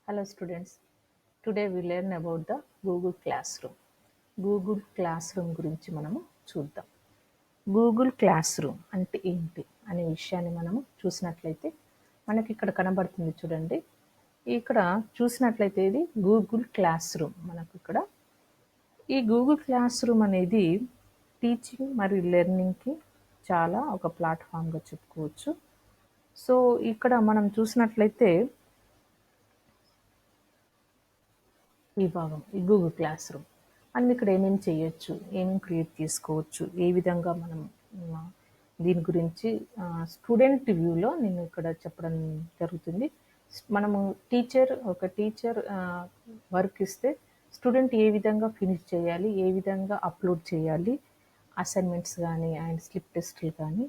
Hello students, today we learn about the Google Classroom. Google Classroom గురించి మనము చూద్దాం. Google class room అంటే ఏంటి అనే విషయాన్ని మనము చూసినట్లయితే మనకి ఇక్కడ కనబడుతుంది చూడండి. ఇక్కడ చూసినట్లయితే ఇది గూగుల్ క్లాస్ రూమ్. మనకు ఇక్కడ ఈ గూగుల్ క్లాస్ రూమ్ అనేది టీచింగ్ మరియు లెర్నింగ్కి చాలా ఒక ప్లాట్ఫామ్గా చెప్పుకోవచ్చు. సో ఇక్కడ మనం చూసినట్లయితే ఈ భాగం ఈ గూగుల్ క్లాస్ రూమ్ మనం ఇక్కడ ఏమేమి చేయొచ్చు, ఏమేమి క్రియేట్ చేసుకోవచ్చు, ఏ విధంగా మనం దీని గురించి స్టూడెంట్ వ్యూలో నేను ఇక్కడ చెప్పడం జరుగుతుంది. మనము ఒక టీచర్ వర్క్ ఇస్తే స్టూడెంట్ ఏ విధంగా ఫినిష్ చేయాలి, ఏ విధంగా అప్లోడ్ చేయాలి, అసైన్మెంట్స్ కానీ అండ్ స్లిప్ టెస్టులు కానీ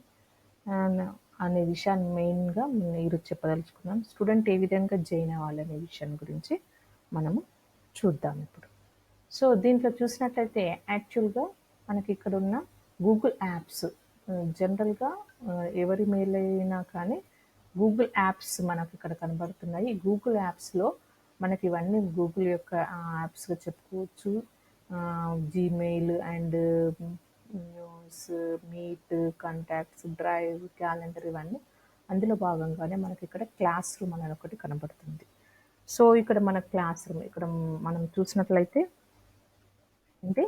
అనే విషయాన్ని మెయిన్గా ఈరోజు చెప్పదలుచుకున్నాం. స్టూడెంట్ ఏ విధంగా జాయిన్ అవ్వాలనే విషయం గురించి మనము చూద్దాం ఇప్పుడు. సో దీంట్లో చూసినట్లయితే యాక్చువల్గా మనకి ఇక్కడ ఉన్న గూగుల్ యాప్స్ జనరల్గా ఎవరి మెయిల్ అయినా కానీ గూగుల్ యాప్స్ మనకి ఇక్కడ కనబడుతున్నాయి. గూగుల్ యాప్స్లో మనకి ఇవన్నీ గూగుల్ యొక్క యాప్స్గా చెప్పుకోవచ్చు. Gmail and news, meet, contacts, drive, calendar ఇవన్నీ అందులో భాగంగానే మనకి ఇక్కడ క్లాస్ రూమ్ అనేది ఒకటి కనబడుతుంది. సో ఇక్కడ మన క్లాస్ రూమ్ ఇక్కడ మనం చూసినట్లయితే అంటే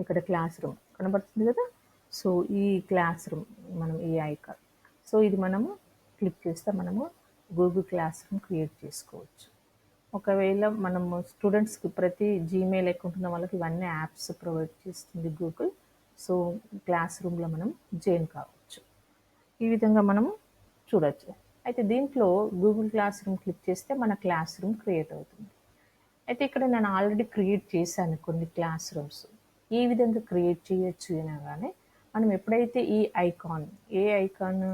ఇక్కడ క్లాస్ రూమ్ కనబడుతుంది కదా. సో ఈ క్లాస్ రూమ్ మనం ఈ ఐకాన్, సో ఇది మనము క్లిక్ చేస్తే మనము గూగుల్ క్లాస్ రూమ్ క్రియేట్ చేసుకోవచ్చు. ఒకవేళ మనము స్టూడెంట్స్కి ప్రతి జీమెయిల్ అకౌంట్ ఉన్న వాళ్ళకి ఇవన్నీ యాప్స్ ప్రొవైడ్ చేస్తుంది గూగుల్. సో క్లాస్ రూమ్లో మనం జాయిన్ కావచ్చు. ఈ విధంగా మనము చూడవచ్చు. అయితే దీంట్లో గూగుల్ క్లాస్ రూమ్ క్లిక్ చేస్తే మన క్లాస్ రూమ్ క్రియేట్ అవుతుంది. అయితే ఇక్కడ నేను ఆల్రెడీ క్రియేట్ చేశాను కొన్ని క్లాస్ రూమ్స్. ఏ విధంగా క్రియేట్ చేయొచ్చు అనగానే మనం ఎప్పుడైతే ఈ ఐకాన్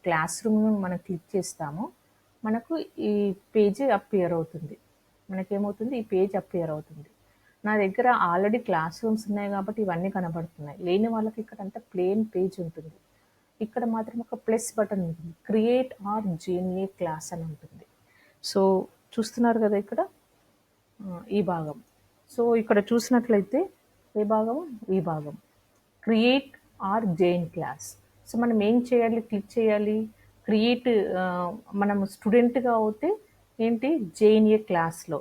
క్లాస్ రూమ్ మనం క్లిక్ చేస్తామో మనకు ఈ పేజ్ అపియర్ అవుతుంది. మనకేమవుతుంది, ఈ పేజ్ అపియర్ అవుతుంది. నా దగ్గర ఆల్రెడీ క్లాస్ రూమ్స్ ఉన్నాయి కాబట్టి ఇవన్నీ కనబడుతున్నాయి. లేని వాళ్ళకి ఇక్కడ అంతా ప్లేన్ పేజ్ ఉంటుంది. ఇక్కడ మాత్రం ఒక ప్లస్ బటన్ ఉంటుంది, create are join a class అని ఉంటుంది. సో చూస్తున్నారు కదా ఇక్కడ ఈ భాగం. సో ఇక్కడ చూసినట్లయితే ఏ భాగం, ఈ భాగం create are join class. So మనం ఏం చేయాలి, క్లిక్ చేయాలి క్రియేట్. మనం స్టూడెంట్గా అవుతే ఏంటి, జాయిన్ ఏ క్లాస్లో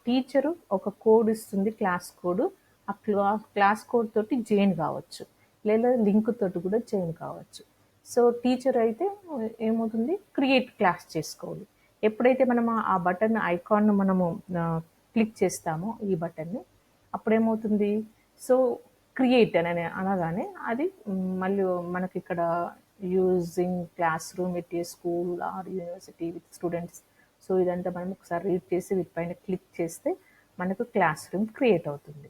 టీచరు ఒక కోడ్ ఇస్తుంది, క్లాస్ కోడ్. ఆ క్లాస్ కోడ్ తోటి జాయిన్ కావచ్చు, లేదా లింక్ తోటి కూడా జాయిన్ కావచ్చు. సో టీచర్ అయితే ఏమవుతుంది, క్రియేట్ క్లాస్ చేసుకోవాలి. ఎప్పుడైతే మనం ఆ బటన్ ఐకాన్ మనము క్లిక్ చేస్తామో ఈ బటన్ని, అప్పుడేమవుతుంది, సో క్రియేట్ అని అనగానే అది మళ్ళీ మనకి ఇక్కడ using class room with a school or university with students. So ఇదంతా మనం ఒకసారి రీడ్ చేసి వీటిపైన క్లిక్ చేస్తే మనకు క్లాస్ రూమ్ క్రియేట్ అవుతుంది.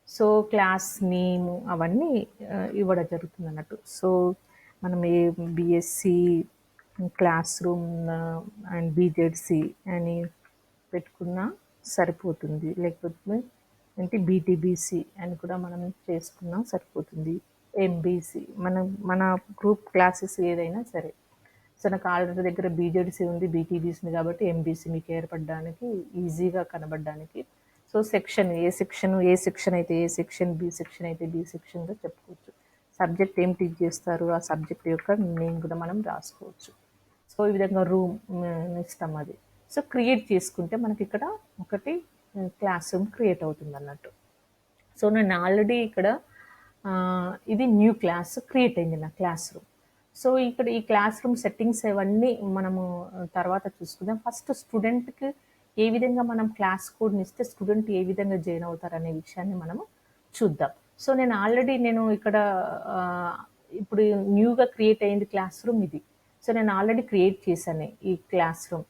సో క్లాస్ నేమ్ అవన్నీ ఇవ్వడం జరుగుతుంది అన్నట్టు. సో మనం ఏ BSc class room and BZC అని పెట్టుకున్నా సరిపోతుంది, లేకపోతే అంటే బీటీబీసీ అని కూడా మనం చేసుకున్నా సరిపోతుంది. ఎంబీసీ మన గ్రూప్ క్లాసెస్ ఏదైనా సరే. సో నాకు ఆల్రెడీ దగ్గర బీజెడ్సీ ఉంది, బీటీబీసీ ఉంది కాబట్టి ఎంబీసీ మీకు ఏర్పడడానికి ఈజీగా కనబడడానికి. సో సెక్షన్ ఏ సెక్షన్ అయితే ఏ సెక్షన్, బి సెక్షన్ అయితే బి సెక్షన్గా చెప్పుకోవచ్చు. సబ్జెక్ట్ ఏం టీచ్ చేస్తారు ఆ సబ్జెక్ట్ యొక్క నేమ్ కూడా మనం రాసుకోవచ్చు. సో ఈ విధంగా రూమ్ ఇష్టం అది. సో క్రియేట్ చేసుకుంటే మనకి ఇక్కడ ఒకటి క్లాస్ రూమ్ క్రియేట్ అవుతుంది అన్నట్టు. సో నేను ఆల్రెడీ ఇక్కడ ఇది న్యూ క్లాస్ క్రియేట్ అయింది నా క్లాస్ రూమ్. సో ఇక్కడ ఈ క్లాస్ రూమ్ సెట్టింగ్స్ అవన్నీ మనము తర్వాత చూసుకుందాం. ఫస్ట్ స్టూడెంట్కి ఏ విధంగా మనం క్లాస్ కోడ్ని ఇస్తే స్టూడెంట్ ఏ విధంగా జాయిన్ అవుతారు అనే విషయాన్ని మనము చూద్దాం. సో నేను ఇక్కడ ఇప్పుడు న్యూగా క్రియేట్ అయింది క్లాస్ రూమ్ ఇది. సో నేను ఆల్రెడీ క్రియేట్ చేశాను ఈ క్లాస్ రూమ్.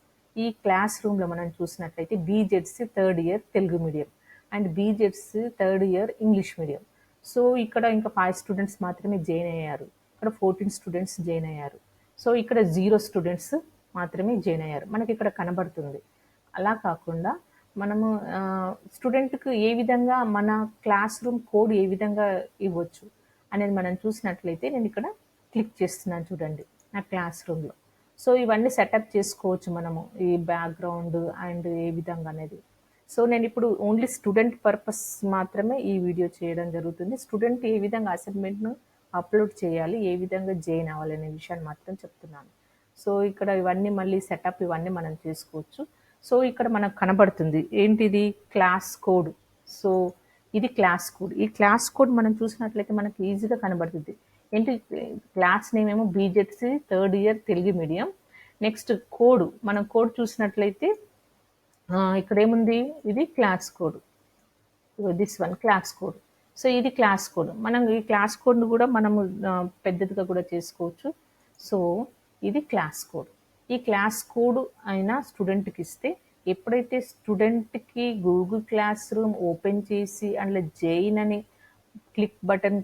ఈ క్లాస్ రూమ్లో మనం చూసినట్లయితే BZC third year Telugu medium and BZC third year English medium. So ఇక్కడ ఇంకా 5 స్టూడెంట్స్ మాత్రమే జాయిన్ అయ్యారు. ఇక్కడ 14 స్టూడెంట్స్ జాయిన్ అయ్యారు. సో ఇక్కడ 0 స్టూడెంట్స్ మాత్రమే జాయిన్ అయ్యారు మనకి ఇక్కడ కనబడుతుంది. అలా కాకుండా మనము స్టూడెంట్కి ఏ విధంగా మన క్లాస్ రూమ్ కోడ్ ఏ విధంగా ఇవ్వచ్చు అనేది మనం చూసినట్లయితే నేను ఇక్కడ క్లిక్ చేస్తున్నాను చూడండి నా క్లాస్ రూమ్లో. సో ఇవన్నీ సెటప్ చేసుకోవచ్చు మనము, ఈ బ్యాక్గ్రౌండ్ అండ్ ఏ విధంగా అనేది. సో నేను ఇప్పుడు ఓన్లీ స్టూడెంట్ పర్పస్ మాత్రమే ఈ వీడియో చేయడం జరుగుతుంది. స్టూడెంట్ ఏ విధంగా అసైన్మెంట్ను అప్లోడ్ చేయాలి, ఏ విధంగా జాయిన్ అవ్వాలి అనే విషయాన్ని మాత్రం చెప్తున్నాను. సో ఇక్కడ ఇవన్నీ మళ్ళీ సెటప్ ఇవన్నీ మనం చేసుకోవచ్చు. సో ఇక్కడ మనకు కనబడుతుంది ఏంటిది, క్లాస్ కోడ్. సో ఇది క్లాస్ కోడ్. ఈ క్లాస్ కోడ్ మనం చూసినట్లయితే మనకి ఈజీగా కనబడుతుంది. ఏంటి, క్లాస్ నేమ్ ఏమో BZC third year Telugu medium. Next code, మనం కోడ్ చూసినట్లయితే ఇక్కడ ఏముంది, ఇది class code. This one class code. So ఇది క్లాస్ కోడ్. మనం ఈ క్లాస్ కోడ్ను కూడా మనము పెద్దదిగా కూడా చేసుకోవచ్చు. సో ఇది క్లాస్ కోడ్. ఈ క్లాస్ కోడ్ అయినా స్టూడెంట్కి ఇస్తే ఎప్పుడైతే స్టూడెంట్కి గూగుల్ క్లాస్ రూమ్ ఓపెన్ చేసి అందులో జైన్ అని క్లిక్ బటన్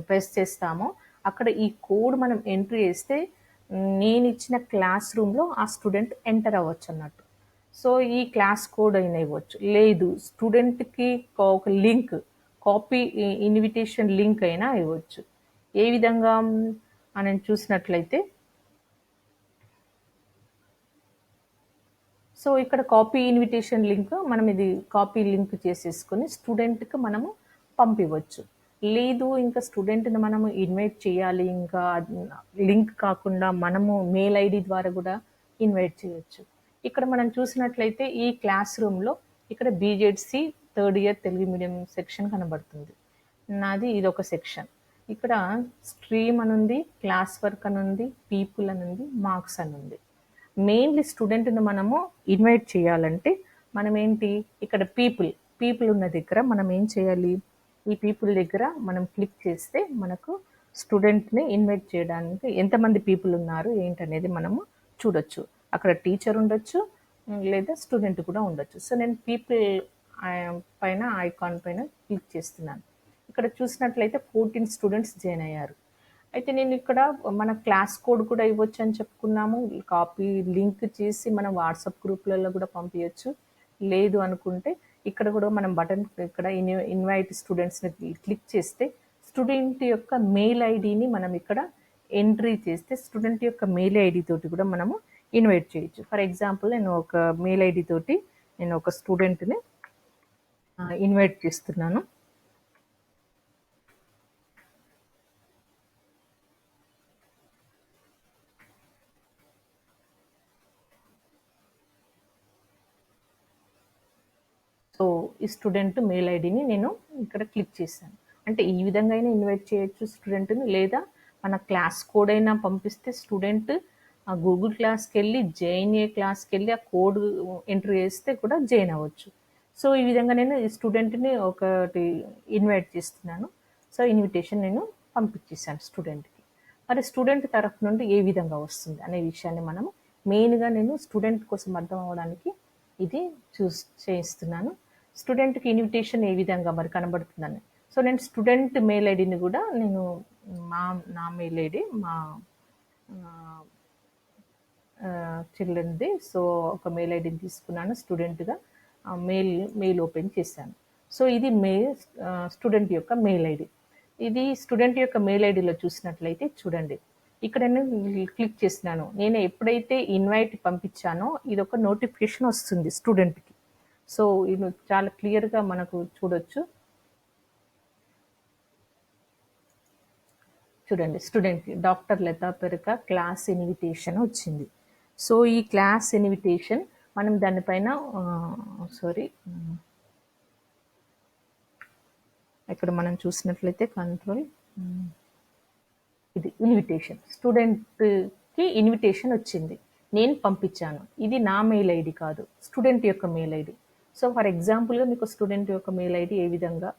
ప్రెస్ చేస్తామో అక్కడ ఈ కోడ్ మనం ఎంట్రీ చేస్తే నేను ఇచ్చిన క్లాస్ రూమ్లో ఆ స్టూడెంట్ ఎంటర్ అవ్వచ్చు అన్నట్టు. సో ఈ క్లాస్ కోడ్ అయినా ఇవ్వచ్చు, లేదు స్టూడెంట్కి ఒక లింక్, కాపీ ఇన్విటేషన్ లింక్ అయినా ఇవ్వచ్చు. ఏ విధంగా మనం చూసినట్లయితే సో ఇక్కడ కాపీ ఇన్విటేషన్ లింక్ మనం ఇది కాపీ లింక్ చేసేసుకొని స్టూడెంట్కి మనము పంపివచ్చు. లేదు ఇంకా స్టూడెంట్ని మనము ఇన్వైట్ చేయాలి, ఇంకా లింక్ కాకుండా మనము మెయిల్ ఐడి ద్వారా కూడా ఇన్వైట్ చేయొచ్చు. ఇక్కడ మనం చూసినట్లయితే ఈ క్లాస్ రూమ్లో ఇక్కడ BZC third year Telugu medium section కనబడుతుంది. నాది ఇది ఒక సెక్షన్. ఇక్కడ స్ట్రీమ్ అని ఉంది, క్లాస్ వర్క్ అని ఉంది, పీపుల్ అని ఉంది, మార్క్స్ అని ఉంది. మెయిన్లీ స్టూడెంట్ని మనము ఇన్వైట్ చేయాలంటే మనం ఏంటి, ఇక్కడ పీపుల్ ఉన్న దగ్గర మనం ఏం చేయాలి, ఈ పీపుల్ దగ్గర మనం క్లిక్ చేస్తే మనకు స్టూడెంట్ని ఇన్వైట్ చేయడానికి ఎంతమంది పీపుల్ ఉన్నారు ఏంటనేది మనము చూడొచ్చు. అక్కడ టీచర్ ఉండొచ్చు లేదా స్టూడెంట్ కూడా ఉండొచ్చు. సో నేను పీపుల్ పైన ఐకాన్ పైన క్లిక్ చేస్తున్నాను. ఇక్కడ చూసినట్లయితే 14 స్టూడెంట్స్ జాయిన్ అయ్యారు. అయితే నేను ఇక్కడ మన క్లాస్ కోడ్ కూడా ఇవ్వచ్చు అని చెప్పుకున్నాము. కాపీ లింక్ చేసి మనం వాట్సాప్ గ్రూప్లలో కూడా పంపించవచ్చు. లేదు అనుకుంటే ఇక్కడ కూడా మనం బటన్ ఇక్కడ ఇన్వైట్ స్టూడెంట్స్ని క్లిక్ చేస్తే స్టూడెంట్ యొక్క మెయిల్ ఐడిని మనం ఇక్కడ ఎంట్రీ చేస్తే స్టూడెంట్ యొక్క మెయిల్ ఐడి తోటి కూడా మనము ఇన్వైట్ చేయొచ్చు. ఫర్ ఎగ్జాంపుల్ నేను ఒక మెయిల్ ఐడి తోటి నేను ఒక స్టూడెంట్ని ఇన్వైట్ చేస్తున్నాను. సో ఈ స్టూడెంట్ మెయిల్ ఐడిని నేను ఇక్కడ క్లిక్ చేశాను. అంటే ఈ విధంగా అయినా ఇన్వైట్ చేయొచ్చు స్టూడెంట్ని, లేదా మన క్లాస్ కోడ్ అయినా పంపిస్తే స్టూడెంట్ ఆ గూగుల్ క్లాస్కి వెళ్ళి జాయిన్ ఏ క్లాస్కి వెళ్ళి ఆ కోడ్ ఎంట్రీ చేస్తే కూడా జాయిన్ అవ్వచ్చు. సో ఈ విధంగా నేను ఈ స్టూడెంట్ని ఒకటి ఇన్వైట్ చేస్తున్నాను. సో ఇన్విటేషన్ నేను పంపించేసాను స్టూడెంట్కి. మరి స్టూడెంట్ తరఫు నుండి ఏ విధంగా వస్తుంది అనే విషయాన్ని మనము మెయిన్గా నేను స్టూడెంట్ కోసం అర్థం అవ్వడానికి ఇది చేయిస్తున్నాను. స్టూడెంట్కి ఇన్విటేషన్ ఏ విధంగా మరి కనబడుతుందని. సో నేను స్టూడెంట్ మెయిల్ ఐడిని కూడా నేను నా మెయిల్ ఐడి మా చిల్డ్రన్ది. సో ఒక మెయిల్ ఐడిని తీసుకున్నాను, స్టూడెంట్గా మెయిల్ ఓపెన్ చేశాను. సో ఇది స్టూడెంట్ యొక్క మెయిల్ ఐడి. ఇది స్టూడెంట్ యొక్క మెయిల్ ఐడిలో చూసినట్లయితే చూడండి, ఇక్కడ నేను క్లిక్ చేసినాను. నేను ఎప్పుడైతే ఇన్వైట్ పంపించానో ఇది ఒక నోటిఫికేషన్ వస్తుంది స్టూడెంట్కి. సో ఇది చాలా క్లియర్గా మనకు చూడొచ్చు. చూడండి, స్టూడెంట్కి డాక్టర్ లతా పెరక క్లాస్ ఇన్విటేషన్ వచ్చింది. సో ఈ క్లాస్ ఇన్విటేషన్ మనం దానిపైన ఇక్కడ మనం చూసినట్లయితే కంట్రోల్ ఇది ఇన్విటేషన్, స్టూడెంట్కి ఇన్విటేషన్ వచ్చింది, నేను పంపించాను. ఇది నా మెయిల్ ఐడి కాదు, స్టూడెంట్ యొక్క మెయిల్ ఐడి. సో ఫర్ ఎగ్జాంపుల్గా మీకు స్టూడెంట్ యొక్క మెయిల్ ఐడి ఏ విధంగా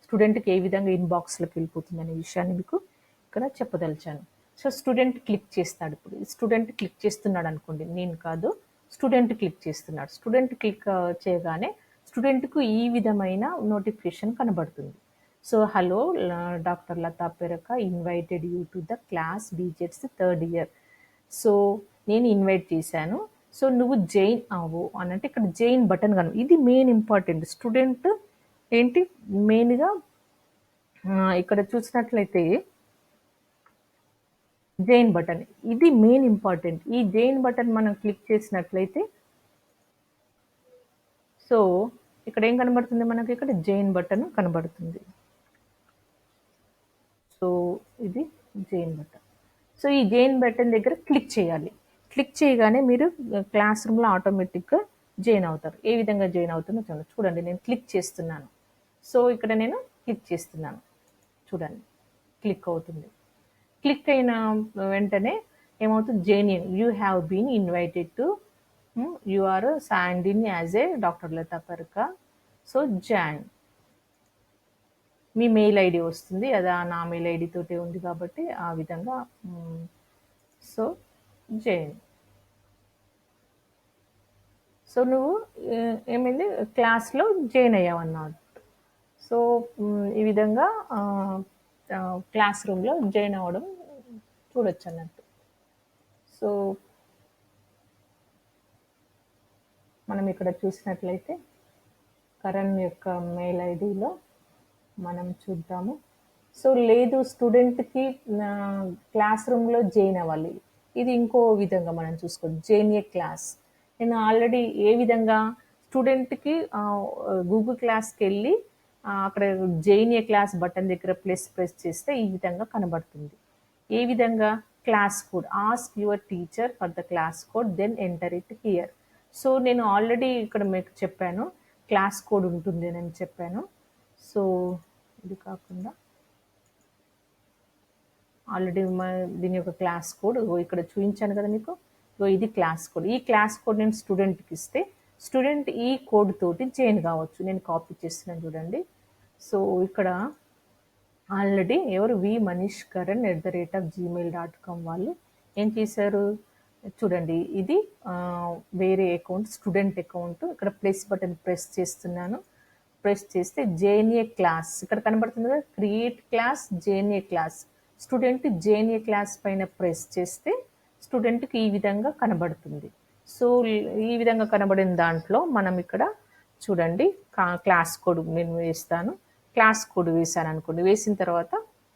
స్టూడెంట్కి ఏ విధంగా ఇన్బాక్స్లోకి వెళ్ళిపోతుంది అనే విషయాన్ని మీకు ఇక్కడ చెప్పదలిచాను. సో స్టూడెంట్ క్లిక్ చేస్తాడు. ఇప్పుడు స్టూడెంట్ క్లిక్ చేస్తున్నాడు అనుకోండి, నేను కాదు, స్టూడెంట్ క్లిక్ చేస్తున్నాడు. స్టూడెంట్ క్లిక్ చేయగానే స్టూడెంట్కు ఈ విధమైన నోటిఫికేషన్ కనబడుతుంది. So hello, doctor Latha Peraka invited you to the class BZC third year. So నేను ఇన్వైట్ చేశాను, సో నువ్వు జాయిన్ అవ్వు అని అంటే ఇక్కడ జాయిన్ బటన్ కను. ఇది మెయిన్ ఇంపార్టెంట్. స్టూడెంట్ ఏంటి మెయిన్గా ఇక్కడ చూసినట్లయితే జైన్ బటన్, ఇది మెయిన్ ఇంపార్టెంట్. ఈ జైన్ బటన్ మనం క్లిక్ చేసినట్లయితే సో ఇక్కడ ఏం కనబడుతుంది మనకి, ఇక్కడ జైన్ బటన్ కనబడుతుంది. సో ఇది జైన్ బటన్. సో ఈ జైన్ బటన్ దగ్గర క్లిక్ చేయాలి. క్లిక్ చేయగానే మీరు క్లాస్ రూమ్లో ఆటోమేటిక్గా జాయిన్ అవుతారు. ఏ విధంగా జాయిన్ అవుతుందో చూడండి. నేను క్లిక్ చేస్తున్నాను. సో ఇక్కడ నేను క్లిక్ చేస్తున్నాను, చూడండి క్లిక్ అవుతుంది. క్లిక్ అయిన వెంటనే ఏమవుతుంది, join in, you have been invited to, you are signed in as a doctor Latha Parka, so join. మీ మెయిల్ ఐడి వస్తుంది, అది నా మెయిల్ ఐడి తోటే ఉంది కాబట్టి ఆ విధంగా. So join. సో నువ్వు ఏమైంది, క్లాస్లో జాయిన్ అయ్యావన్నమాట. సో ఈ విధంగా క్లాస్ రూమ్లో జాయిన్ అవ్వడం చూడొచ్చు అన్నట్టు. సో మనం ఇక్కడ చూసినట్లయితే కరణ్ యొక్క మెయిల్ ఐడిలో మనం చూద్దాము. సో లేదు, స్టూడెంట్కి క్లాస్ రూమ్లో జాయిన్ అవ్వాలి, ఇది ఇంకో విధంగా మనం చూసుకోవచ్చు. జాయిన్ ఏ క్లాస్, నేను ఆల్రెడీ ఏ విధంగా స్టూడెంట్కి గూగుల్ క్లాస్కి వెళ్ళి అక్కడ జాయిన్ ఏ క్లాస్ బటన్ దగ్గర ప్రెస్ చేస్తే ఈ విధంగా కనబడుతుంది. ఏ విధంగా, class code, ask your teacher for the class code then enter it here. So నేను ఆల్రెడీ ఇక్కడ మీకు చెప్పాను క్లాస్ కోడ్ ఉంటుంది అని చెప్పాను. సో ఇది కాకుండా ఆల్రెడీ దీని యొక్క క్లాస్ కోడ్ ఇక్కడ చూపించాను కదా మీకు. ఇది క్లాస్ కోడ్. ఈ క్లాస్ కోడ్ నేను స్టూడెంట్కి ఇస్తే స్టూడెంట్ ఈ కోడ్ తోటి జాయిన్ కావచ్చు. నేను కాపీ చేస్తున్నాను చూడండి. సో ఇక్కడ ఆల్రెడీ ఎవరు, vmanishkaran@gmail.com వాళ్ళు ఏం చేశారు చూడండి. ఇది వేరే అకౌంట్, స్టూడెంట్ అకౌంట్. ఇక్కడ ప్లస్ బటన్ ప్రెస్ చేస్తున్నాను. ప్రెస్ చేస్తే జేఎన్ఏ క్లాస్ ఇక్కడ కనబడుతుంది కదా, create class JNA class. Student JNA class పైన ప్రెస్ చేస్తే స్టూడెంట్కి ఈ విధంగా కనబడుతుంది. సో ఈ విధంగా కనబడిన దాంట్లో మనం ఇక్కడ చూడండి క్లాస్ కోడ్ నేను వేస్తాను. క్లాస్ కోడ్ వేసాను అనుకోండి. వేసిన తర్వాత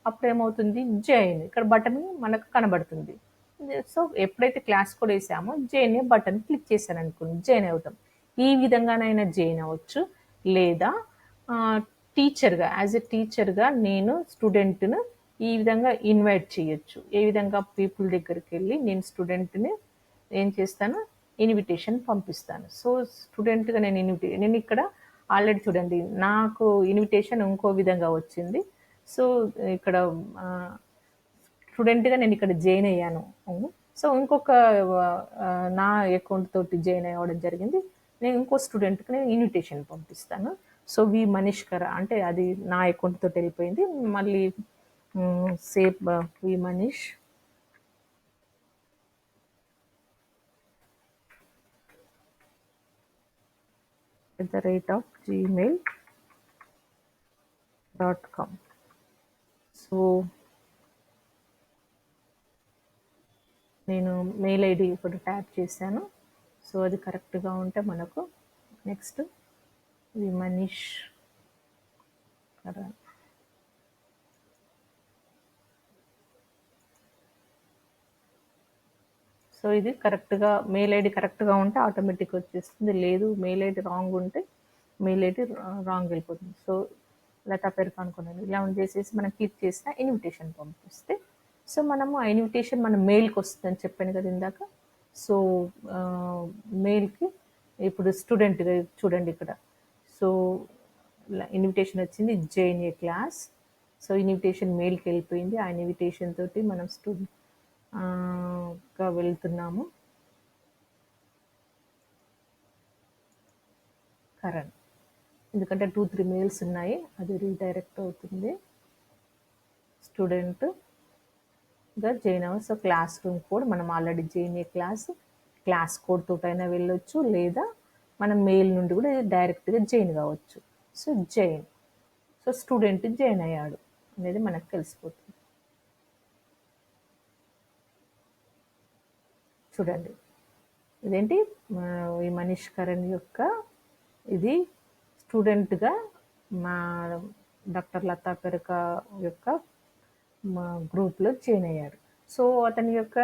అప్పుడు ఏమవుతుంది, జాయిన్, ఇక్కడ బటన్ మనకు కనబడుతుంది. సో ఎప్పుడైతే క్లాస్ కోడ్ వేసామో జాయిన్ బటన్ క్లిక్ చేశాను అనుకోండి, జాయిన్ అవుతాం. ఈ విధంగానైనా జాయిన్ అవ్వచ్చు. లేదా టీచర్గా, యాజ్ ఎ టీచర్గా నేను స్టూడెంట్ను ఈ విధంగా ఇన్వైట్ చేయొచ్చు. ఏ విధంగా, పీపుల్ దగ్గరికి వెళ్ళి నేను స్టూడెంట్ని ఏం చేస్తాను, ఇన్విటేషన్ పంపిస్తాను. సో స్టూడెంట్గా నేను ఇక్కడ ఆల్రెడీ చూడండి నాకు ఇన్విటేషన్ ఇంకో విధంగా వచ్చింది. సో ఇక్కడ స్టూడెంట్గా నేను ఇక్కడ జాయిన్ అయ్యాను. సో ఇంకొక నా అకౌంట్ తోటి జాయిన్ అవ్వడం జరిగింది. నేను ఇంకో స్టూడెంట్కి నేను ఇన్విటేషన్ పంపిస్తాను. సో vmanishkar అంటే అది నా అకౌంట్ తోటి వెళ్ళిపోయింది. మళ్ళీ సేవ్ vmanish @gmail.com. సో నేను మెయిల్ ఐడి ఇప్పుడు ట్యాప్ చేశాను. సో అది కరెక్ట్గా ఉంటే మనకు నెక్స్ట్ vmanishkar. సో ఇది కరెక్ట్గా, మెయిల్ ఐడి కరెక్ట్గా ఉంటే ఆటోమేటిక్ వచ్చేస్తుంది. లేదు మెయిల్ ఐడి రాంగ్ ఉంటే మెయిల్ ఐడి రాంగ్ వెళ్ళిపోతుంది. సో లతా పేరుకు అనుకున్నాను ఇలా చేసేసి మనం క్లిక్ చేసిన ఇన్విటేషన్ పంపిస్తే సో మనము ఆ ఇన్విటేషన్ మన మెయిల్కి వస్తుందని చెప్పాను కదా ఇందాక. సో మెయిల్కి ఇప్పుడు స్టూడెంట్గా చూడండి ఇక్కడ. సో ఇన్విటేషన్ వచ్చింది, join a class. So invitation మెయిల్కి వెళ్ళిపోయింది. ఆ ఇన్విటేషన్ తోటి మనం గా వెళ్తున్నాము. కరణ్, ఎందుకంటే 2-3 మెయిల్స్ ఉన్నాయి, అది రీడైరెక్ట్ అవుతుంది. స్టూడెంట్గా జాయిన్ అవ్వాలి. సో క్లాస్ రూమ్ కోడ్ మనం already join a class code తోటైనా వెళ్ళొచ్చు, లేదా మనం మెయిల్ నుండి కూడా డైరెక్ట్గా జాయిన్ కావచ్చు. So join, so student join అయ్యాడు అనేది మనకు తెలిసిపోతుంది. చూడండి ఇదేంటి, ఈ మనీష్కరణ్ యొక్క ఇది స్టూడెంట్గా మా డాక్టర్ లతా పర్క యొక్క మా గ్రూప్లో జాయిన్ అయ్యారు. సో అతని యొక్క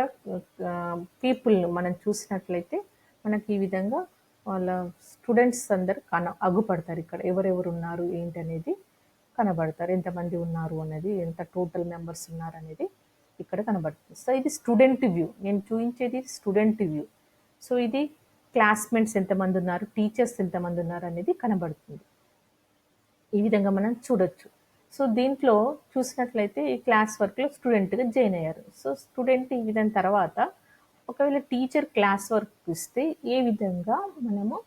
పీపుల్ని మనం చూసినట్లయితే మనకి ఈ విధంగా వాళ్ళ స్టూడెంట్స్ అందరు అగుపడతారు. ఇక్కడ ఎవరెవరు ఉన్నారు ఏంటి అనేది కనబడతారు. ఎంతమంది ఉన్నారు అనేది, ఎంత టోటల్ మెంబర్స్ ఉన్నారు అనేది ఇక్కడ కనబడుతుంది. సో ఇది స్టూడెంట్ వ్యూ, నేను చూపించేది స్టూడెంట్ వ్యూ. సో ఇది క్లాస్మేట్స్ ఎంతమంది ఉన్నారు, టీచర్స్ ఎంతమంది ఉన్నారు అనేది కనబడుతుంది. ఈ విధంగా మనం చూడొచ్చు. సో దీంట్లో చూసినట్లయితే ఈ క్లాస్ వర్క్లో స్టూడెంట్గా జాయిన్ అయ్యారు. సో స్టూడెంట్ ఈ విధంగా తర్వాత ఒకవేళ టీచర్ క్లాస్ వర్క్ ఇస్తే ఏ విధంగా మనము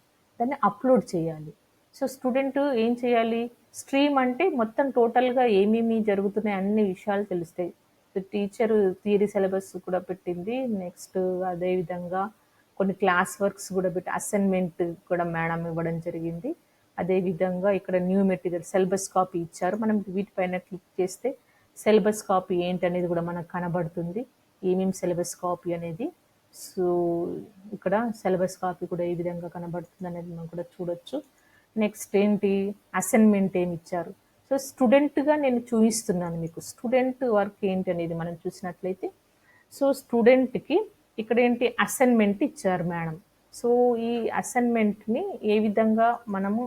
దాన్ని అప్లోడ్ చేయాలి. సో స్టూడెంట్ ఏం చేయాలి, స్ట్రీమ్ అంటే మొత్తం టోటల్గా ఏమేమి జరుగుతున్నాయి అన్ని విషయాలు తెలుస్తాయి. టీచర్ థియరీ సిలబస్ కూడా పెట్టింది, నెక్స్ట్ అదేవిధంగా కొన్ని క్లాస్ వర్క్స్ కూడా పెట్టి అసైన్మెంట్ కూడా మేడం ఇవ్వడం జరిగింది. అదేవిధంగా ఇక్కడ న్యూ మెటీరియల్ సిలబస్ కాపీ ఇచ్చారు. మనం వీటిపైన క్లిక్ చేస్తే సిలబస్ కాపీ ఏంటి అనేది కూడా మనకు కనబడుతుంది, ఏమేమి సిలబస్ కాపీ అనేది. సో ఇక్కడ సిలబస్ కాపీ కూడా ఏ విధంగా కనబడుతుంది అనేది మనం కూడా చూడొచ్చు. నెక్స్ట్ ఏంటి, అసైన్మెంట్ ఏమి ఇచ్చారు. సో స్టూడెంట్గా నేను చూపిస్తున్నాను మీకు స్టూడెంట్ వర్క్ ఏంటి అనేది మనం చూసినట్లయితే. సో స్టూడెంట్కి ఇక్కడ ఏంటి అసైన్మెంట్ ఇచ్చారు మేడం. సో ఈ అసైన్మెంట్ని ఏ విధంగా మనము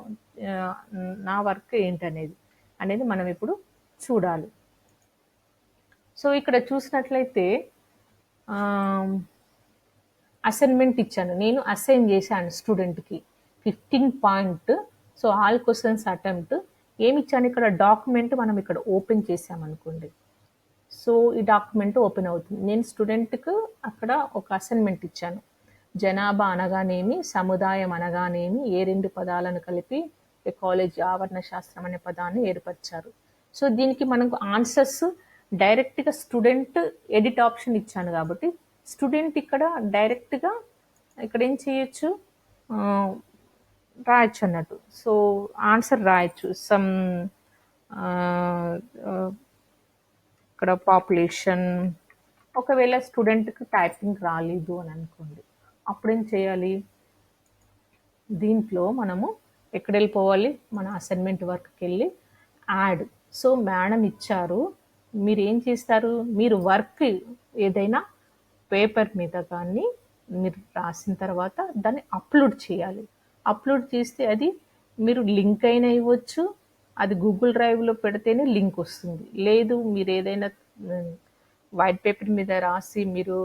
నా వర్క్ ఏంటనేది అనేది మనం ఇప్పుడు చూడాలి. సో ఇక్కడ చూసినట్లయితే అసైన్మెంట్ ఇచ్చాను, నేను అసైన్ చేశాను స్టూడెంట్కి 15 point. So all questions attempt ఏమి ఇచ్చాను, ఇక్కడ డాక్యుమెంట్ మనం ఇక్కడ ఓపెన్ చేసామనుకోండి. సో ఈ డాక్యుమెంట్ ఓపెన్ అవుతుంది. నేను స్టూడెంట్కు అక్కడ ఒక అసైన్మెంట్ ఇచ్చాను. జనాభా అనగానేమి, సముదాయం అనగానేమి, ఏ రెండు పదాలను కలిపి ఎకాలజీ ఆవరణ శాస్త్రం అనే పదాన్ని ఏర్పరిచారు. సో దీనికి మనకు ఆన్సర్స్ డైరెక్ట్గా స్టూడెంట్ ఎడిట్ ఆప్షన్ ఇచ్చాను కాబట్టి స్టూడెంట్ ఇక్కడ డైరెక్ట్గా ఇక్కడ ఏం చేయొచ్చు, రాయొచ్చు అన్నట్టు. సో ఆన్సర్ రాయొచ్చు. సమ్ ఇక్కడ పాపులేషన్, ఒకవేళ స్టూడెంట్కి టైపింగ్ రాలేదు అని అనుకోండి, అప్పుడేం చేయాలి, దీంట్లో మనము ఎక్కడ వెళ్ళిపోవాలి, మన అసైన్మెంట్ వర్క్కి వెళ్ళి యాడ్. సో మేడం ఇచ్చారు, మీరు ఏం చేస్తారు, మీరు వర్క్ ఏదైనా పేపర్ మీద కానీ మీరు రాసిన తర్వాత దాన్ని అప్లోడ్ చేయాలి. అప్లోడ్ చేస్తే అది మీరు లింక్ అయినా ఇవ్వచ్చు, అది గూగుల్ డ్రైవ్లో పెడితేనే లింక్ వస్తుంది. లేదు మీరు ఏదైనా వైట్ పేపర్ మీద రాసి మీరు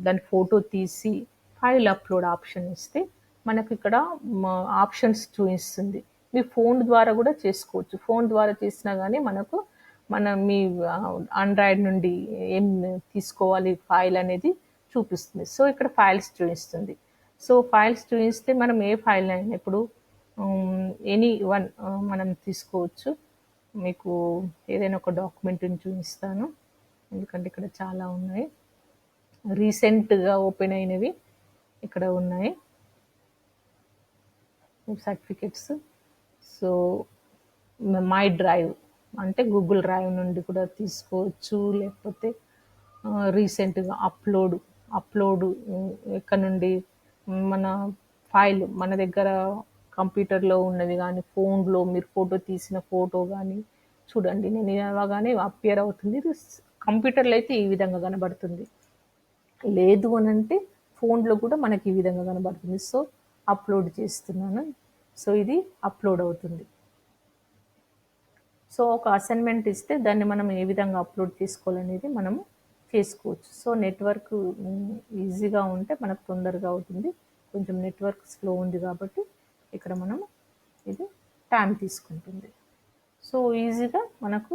దాని ఫోటో తీసి ఫైల్ అప్లోడ్ ఆప్షన్ ఇస్తే మనకు ఇక్కడ ఆప్షన్స్ చూపిస్తుంది. మీ ఫోన్ ద్వారా కూడా చేసుకోవచ్చు. ఫోన్ ద్వారా చేసినా కానీ మనకు మీ ఆండ్రాయిడ్ నుండి ఏం తీసుకోవాలి ఫైల్ అనేది చూపిస్తుంది. సో ఇక్కడ ఫైల్స్ చూపిస్తుంది. సో ఫైల్స్ చూపిస్తే మనం ఏ ఫైల్ అయినా ఇప్పుడు ఎనీ వన్ మనం తీసుకోవచ్చు. మీకు ఏదైనా ఒక డాక్యుమెంట్ని చూపిస్తాను, ఎందుకంటే ఇక్కడ చాలా ఉన్నాయి, రీసెంట్గా ఓపెన్ అయినవి ఇక్కడ ఉన్నాయి సర్టిఫికెట్స్. సో మై డ్రైవ్ అంటే గూగుల్ డ్రైవ్ నుండి కూడా తీసుకోవచ్చు, లేకపోతే రీసెంట్గా అప్లోడ్ ఎక్కడ నుండి మన ఫైల్ మన దగ్గర కంప్యూటర్లో ఉన్నది కానీ ఫోన్లో మీరు ఫోటో తీసిన ఫోటో కానీ చూడండి, నేను ఇలాగానే అపియర్ అవుతుంది. ఇది కంప్యూటర్లో అయితే ఈ విధంగా కనబడుతుంది, లేదు అని అంటే ఫోన్లో కూడా మనకి ఈ విధంగా కనబడుతుంది. సో అప్లోడ్ చేస్తున్నాను. సో ఇది అప్లోడ్ అవుతుంది. సో ఒక అసైన్మెంట్ ఇస్తే దాన్ని మనం ఏ విధంగా అప్లోడ్ చేసుకోవాలనేది మనము చేసుకోవచ్చు. సో నెట్వర్క్ ఈజీగా ఉంటే మనకు తొందరగా అవుతుంది. కొంచెం నెట్వర్క్ స్లో ఉంది కాబట్టి ఇక్కడ మనం ఇది టైం తీసుకుంటుంది. సో ఈజీగా మనకు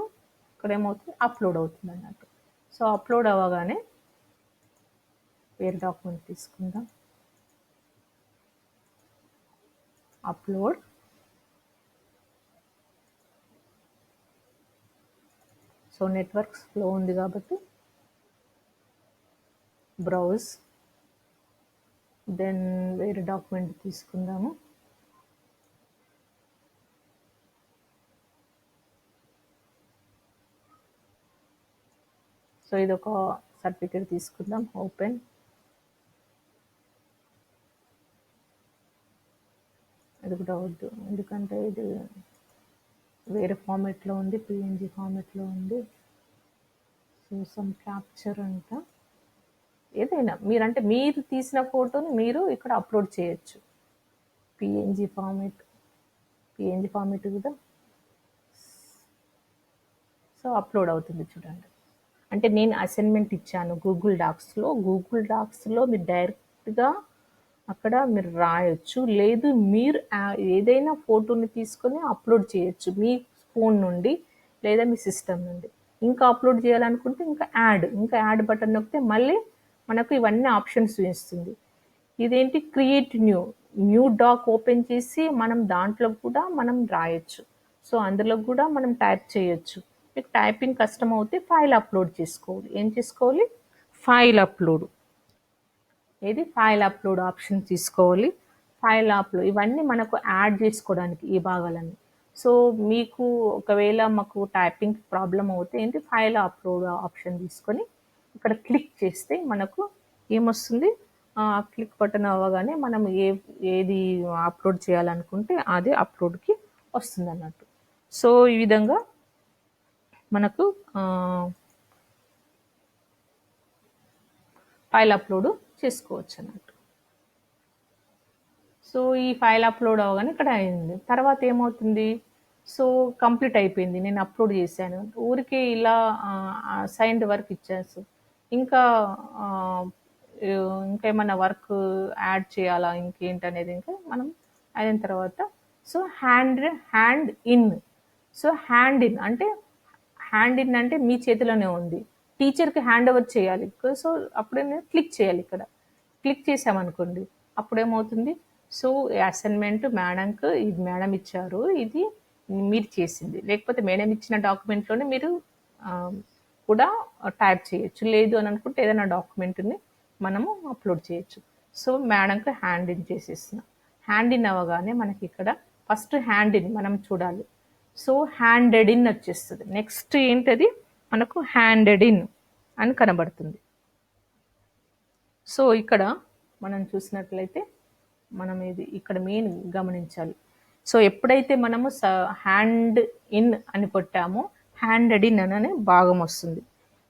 ఇక్కడ ఏమవుతుంది, అప్లోడ్ అవుతుంది అన్నట్టు. సో అప్లోడ్ అవ్వగానే వేరే డాక్యుమెంట్ తీసుకుందాం, అప్లోడ్. సో నెట్వర్క్ స్లో ఉంది కాబట్టి బ్రౌజ్, దెన్ వేరే డాక్యుమెంట్ తీసుకుందాము. సో ఇది ఒక సర్టిఫికేట్ తీసుకుందాం, ఓపెన్. ఇది కూడా వద్దు, ఎందుకంటే ఇది వేరే ఫార్మేట్లో ఉంది, పిఎన్జి ఫార్మేట్లో ఉంది. సో సమ్ క్యాప్చర్ అంట, ఏదైనా మీరంటే మీరు తీసిన ఫోటోని మీరు ఇక్కడ అప్లోడ్ చేయొచ్చు. పిఎన్జీ ఫార్మేట్ కూడా సో అప్లోడ్ అవుతుంది చూడండి. అంటే నేను అసైన్మెంట్ ఇచ్చాను గూగుల్ డాక్స్లో మీరు డైరెక్ట్గా అక్కడ మీరు రాయొచ్చు. లేదు మీరు ఏదైనా ఫోటోని తీసుకొని అప్లోడ్ చేయొచ్చు మీ ఫోన్ నుండి లేదా మీ సిస్టమ్ నుండి. ఇంకా అప్లోడ్ చేయాలనుకుంటే ఇంకా యాడ్ బటన్ నొక్కితే మళ్ళీ మనకు ఇవన్నీ ఆప్షన్స్ చూపిస్తుంది. ఇదేంటి క్రియేట్ న్యూ డాక్ ఓపెన్ చేసి మనం దాంట్లో కూడా మనం రాయొచ్చు. సో అందులో కూడా మనం టైప్ చేయొచ్చు. మీకు టైపింగ్ కష్టం అవుతే ఫైల్ అప్లోడ్ చేసుకోవాలి. ఏం చేసుకోవాలి? ఫైల్ అప్లోడ్ ఆప్షన్ తీసుకోవాలి. ఫైల్ అప్లోడ్ ఇవన్నీ మనకు యాడ్ చేసుకోవడానికి ఈ భాగాలన్నీ. సో మీకు ఒకవేళ మాకు టైపింగ్ ప్రాబ్లం అవుతే ఏంటి ఫైల్ అప్లోడ్ ఆప్షన్ తీసుకొని ఇక్కడ క్లిక్ చేస్తే మనకు ఏమొస్తుంది? క్లిక్ బటన్ అవ్వగానే మనం ఏది అప్లోడ్ చేయాలనుకుంటే అది అప్లోడ్కి వస్తుంది అన్నట్టు. సో ఈ విధంగా మనకు ఫైల్ అప్లోడ్ చేసుకోవచ్చు అన్నట్టు. సో ఈ ఫైల్ అప్లోడ్ అవ్వగానే ఇక్కడ అయింది. తర్వాత ఏమవుతుంది? సో కంప్లీట్ అయిపోయింది, నేను అప్లోడ్ చేశాను. ఊరికే ఇలా సైన్డ్ వర్క్ ఇచ్చేసి ఇంకా ఇంకేమన్నా వర్క్ యాడ్ చేయాలా ఇంకేంటనేది ఇంకా మనం అయిన తర్వాత సో హ్యాండ్ ఇన్ అంటే మీ చేతిలోనే ఉంది. టీచర్కి హ్యాండ్ ఓవర్ చేయాలి. సో అప్పుడే నేను క్లిక్ చేయాలి. ఇక్కడ క్లిక్ చేసామనుకోండి అప్పుడేమవుతుంది? సో అసైన్మెంట్ మేడంకి ఇది మేడం ఇచ్చారు, ఇది మీరు చేసింది. లేకపోతే మేడం ఇచ్చిన డాక్యుమెంట్లోనే మీరు కూడా టైప్ చేయొచ్చు. లేదు అని అనుకుంటే ఏదైనా డాక్యుమెంట్ని మనము అప్లోడ్ చేయొచ్చు. సో మేడంకి హ్యాండ్ ఇన్ చేసేస్తున్నాం. హ్యాండ్ ఇన్ అవ్వగానే మనకి ఇక్కడ ఫస్ట్ హ్యాండ్ ఇన్ మనం చూడాలి. సో హ్యాండెడ్ ఇన్ వచ్చేస్తుంది. నెక్స్ట్ ఏంటది? మనకు హ్యాండెడ్ ఇన్ అని కనబడుతుంది. సో ఇక్కడ మనం చూసినట్లయితే మనం ఇది ఇక్కడ మెయిన్ గమనించాలి. సో ఎప్పుడైతే మనము హ్యాండ్ ఇన్ అని కొట్టామో హ్యాండెడ్ ఇన్ అనే భాగం వస్తుంది.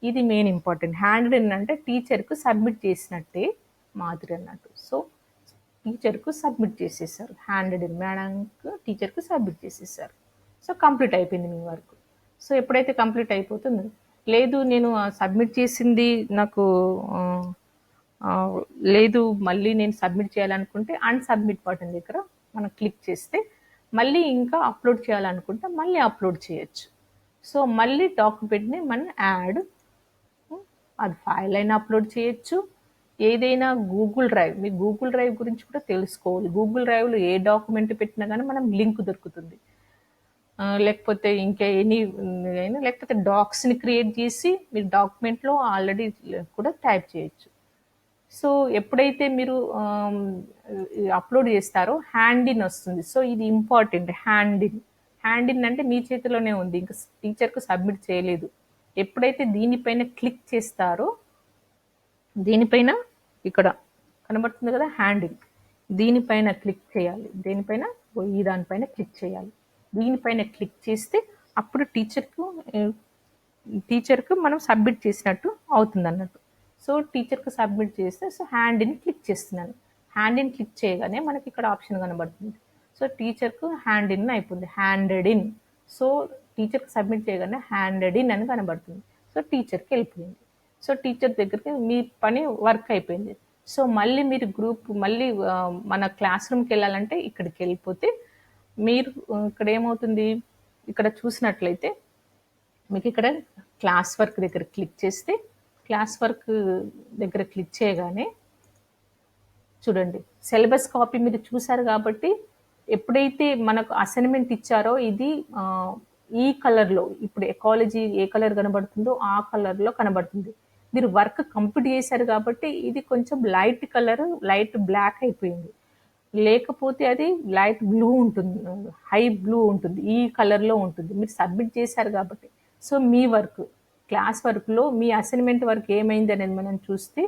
ఇది మెయిన్ ఇంపార్టెంట్. హ్యాండెడ్ ఇన్ అంటే టీచర్కు సబ్మిట్ చేసినట్టే మాదిరి అన్నట్టు. సో టీచర్కు సబ్మిట్ చేసేసారు. హ్యాండెడ్ ఇన్ మేడంకు టీచర్కు సబ్మిట్ చేసేసారు. సో కంప్లీట్ అయిపోయింది మీ వర్క్. సో ఎప్పుడైతే కంప్లీట్ అయిపోతుందో, లేదు నేను సబ్మిట్ చేసింది నాకు లేదు మళ్ళీ నేను సబ్మిట్ చేయాలనుకుంటే అన్సబ్మిట్ బటన్ దగ్గర మనం క్లిక్ చేస్తే మళ్ళీ ఇంకా అప్లోడ్ చేయాలనుకుంటే మళ్ళీ అప్లోడ్ చేయొచ్చు. సో మళ్ళీ డాక్యుమెంట్ని మనం యాడ్ అది ఫైల్ అయినా అప్లోడ్ చేయొచ్చు. ఏదైనా మీ గూగుల్ డ్రైవ్ గురించి కూడా తెలుసుకోవాలి. గూగుల్ డ్రైవ్లో ఏ డాక్యుమెంట్ పెట్టినా కానీ మనం లింక్ దొరుకుతుంది. లేకపోతే ఇంకా లేకపోతే డాక్స్ని క్రియేట్ చేసి మీరు డాక్యుమెంట్లో ఆల్రెడీ కూడా టైప్ చేయొచ్చు. సో ఎప్పుడైతే మీరు అప్లోడ్ చేస్తారో హ్యాండ్ ఇన్ వస్తుంది. సో ఇది ఇంపార్టెంట్. హ్యాండ్ ఇన్ అంటే మీ చేతిలోనే ఉంది, ఇంకా టీచర్కు సబ్మిట్ చేయలేదు. ఎప్పుడైతే దీనిపైన క్లిక్ చేస్తారో దీనిపైన ఇక్కడ కనబడుతుంది కదా హ్యాండ్ ఇన్, దీనిపైన క్లిక్ చేయాలి. దానిపైన క్లిక్ చేయాలి. దీనిపైన క్లిక్ చేస్తే అప్పుడు టీచర్కు మనం సబ్మిట్ చేసినట్టు అవుతుంది అన్నట్టు. సో టీచర్కి సబ్మిట్ చేస్తే సో హ్యాండ్ ఇన్ క్లిక్ చేస్తున్నాను. హ్యాండ్ ఇన్ క్లిక్ చేయగానే మనకి ఇక్కడ ఆప్షన్ కనబడుతుంది. సో టీచర్కు హ్యాండ్ ఇన్ అయిపోయింది, హ్యాండెడ్ ఇన్. సో టీచర్కి సబ్మిట్ చేయగానే హ్యాండెడ్ ఇన్ అని కనబడుతుంది. సో టీచర్కి వెళ్ళిపోయింది. సో టీచర్ దగ్గరికి మీ పని వర్క్ అయిపోయింది. సో మళ్ళీ మీరు మళ్ళీ మన క్లాస్ రూమ్కి వెళ్ళాలంటే ఇక్కడికి వెళ్ళిపోతే మీరు ఇక్కడ ఏమవుతుంది? ఇక్కడ చూసినట్లయితే మీకు ఇక్కడ క్లాస్ వర్క్ దగ్గర క్లిక్ చేస్తే క్లాస్ వర్క్ దగ్గర క్లిక్ చేయగానే చూడండి సిలబస్ కాపీ మీరు చూసారు కాబట్టి ఎప్పుడైతే మనకు అసైన్మెంట్ ఇచ్చారో ఇది ఈ కలర్లో, ఇప్పుడు ఎకాలజీ ఏ కలర్ కనబడుతుందో ఆ కలర్లో కనబడుతుంది. మీరు వర్క్ కంప్లీట్ చేశారు కాబట్టి ఇది కొంచెం లైట్ బ్లాక్ అయిపోయింది. లేకపోతే అది లైట్ బ్లూ ఉంటుంది, హై బ్లూ ఉంటుంది, ఈ కలర్లో ఉంటుంది. మీరు సబ్మిట్ చేశారు కాబట్టి. సో మీ క్లాస్ వర్క్లో మీ అసైన్మెంట్ వర్క్ ఏమైంది అనేది మనం చూస్తే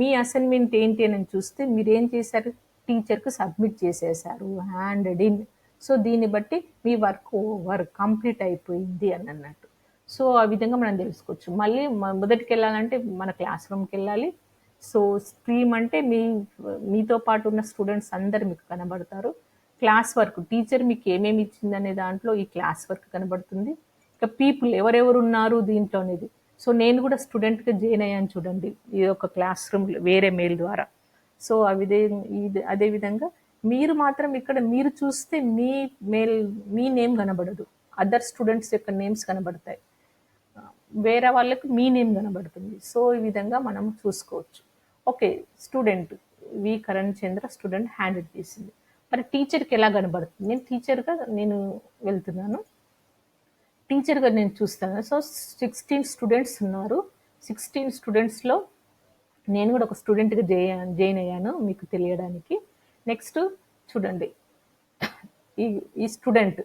మీ అసైన్మెంట్ ఏంటి అని చూస్తే మీరు ఏం చేశారు? టీచర్కు సబ్మిట్ చేసేసారు, హ్యాండెడ్ ఇన్. సో దీన్ని బట్టి మీ వర్క్ కంప్లీట్ అయిపోయింది అని అన్నట్టు. సో, ఆ విధంగా మనం తెలుసుకోవచ్చు. మళ్ళీ మొదటికెళ్ళాలంటే మన క్లాస్ రూమ్‌కెళ్ళాలి. సో, స్ట్రీమ్ అంటే మీతో పాటు ఉన్న స్టూడెంట్స్ అందరూ మీకు కనబడతారు. క్లాస్ వర్క్ టీచర్ మీకు ఏమేమి ఇచ్చిందనే దాంట్లో ఈ క్లాస్ వర్క్ కనబడుతుంది. ఇక పీపుల్ ఎవరెవరున్నారు దీంట్లో అనేది. సో, నేను కూడా స్టూడెంట్‌గా జాయిన్ అయ్యాను చూడండి. ఈ యొక్క క్లాస్ రూమ్ వేరే మెయిల్ ద్వారా. సో, అదే విధంగా మీరు మాత్రం ఇక్కడ మీరు చూస్తే మెయిల్ మీ నేమ్ కనబడదు. అదర్ స్టూడెంట్స్ యొక్క నేమ్స్ కనబడతాయి. వేరే వాళ్ళకి మీ నేమ్ కనబడుతుంది. సో, ఈ విధంగా మనం చూసుకోవచ్చు. ఓకే. స్టూడెంట్ కరణ్ చంద్ర స్టూడెంట్ హ్యాండిల్ చేసింది. మరి టీచర్‌కి ఎలా కనబడుతుంది? నేను వెళ్తున్నాను. టీచర్‌గా నేను చూస్తాను. సో, 16 స్టూడెంట్స్ ఉన్నారు. 16 స్టూడెంట్స్‌లో నేను కూడా ఒక స్టూడెంట్‌గా జాయిన్ అయ్యాను మీకు తెలియడానికి. నెక్స్ట్ చూడండి. ఈ ఈ స్టూడెంట్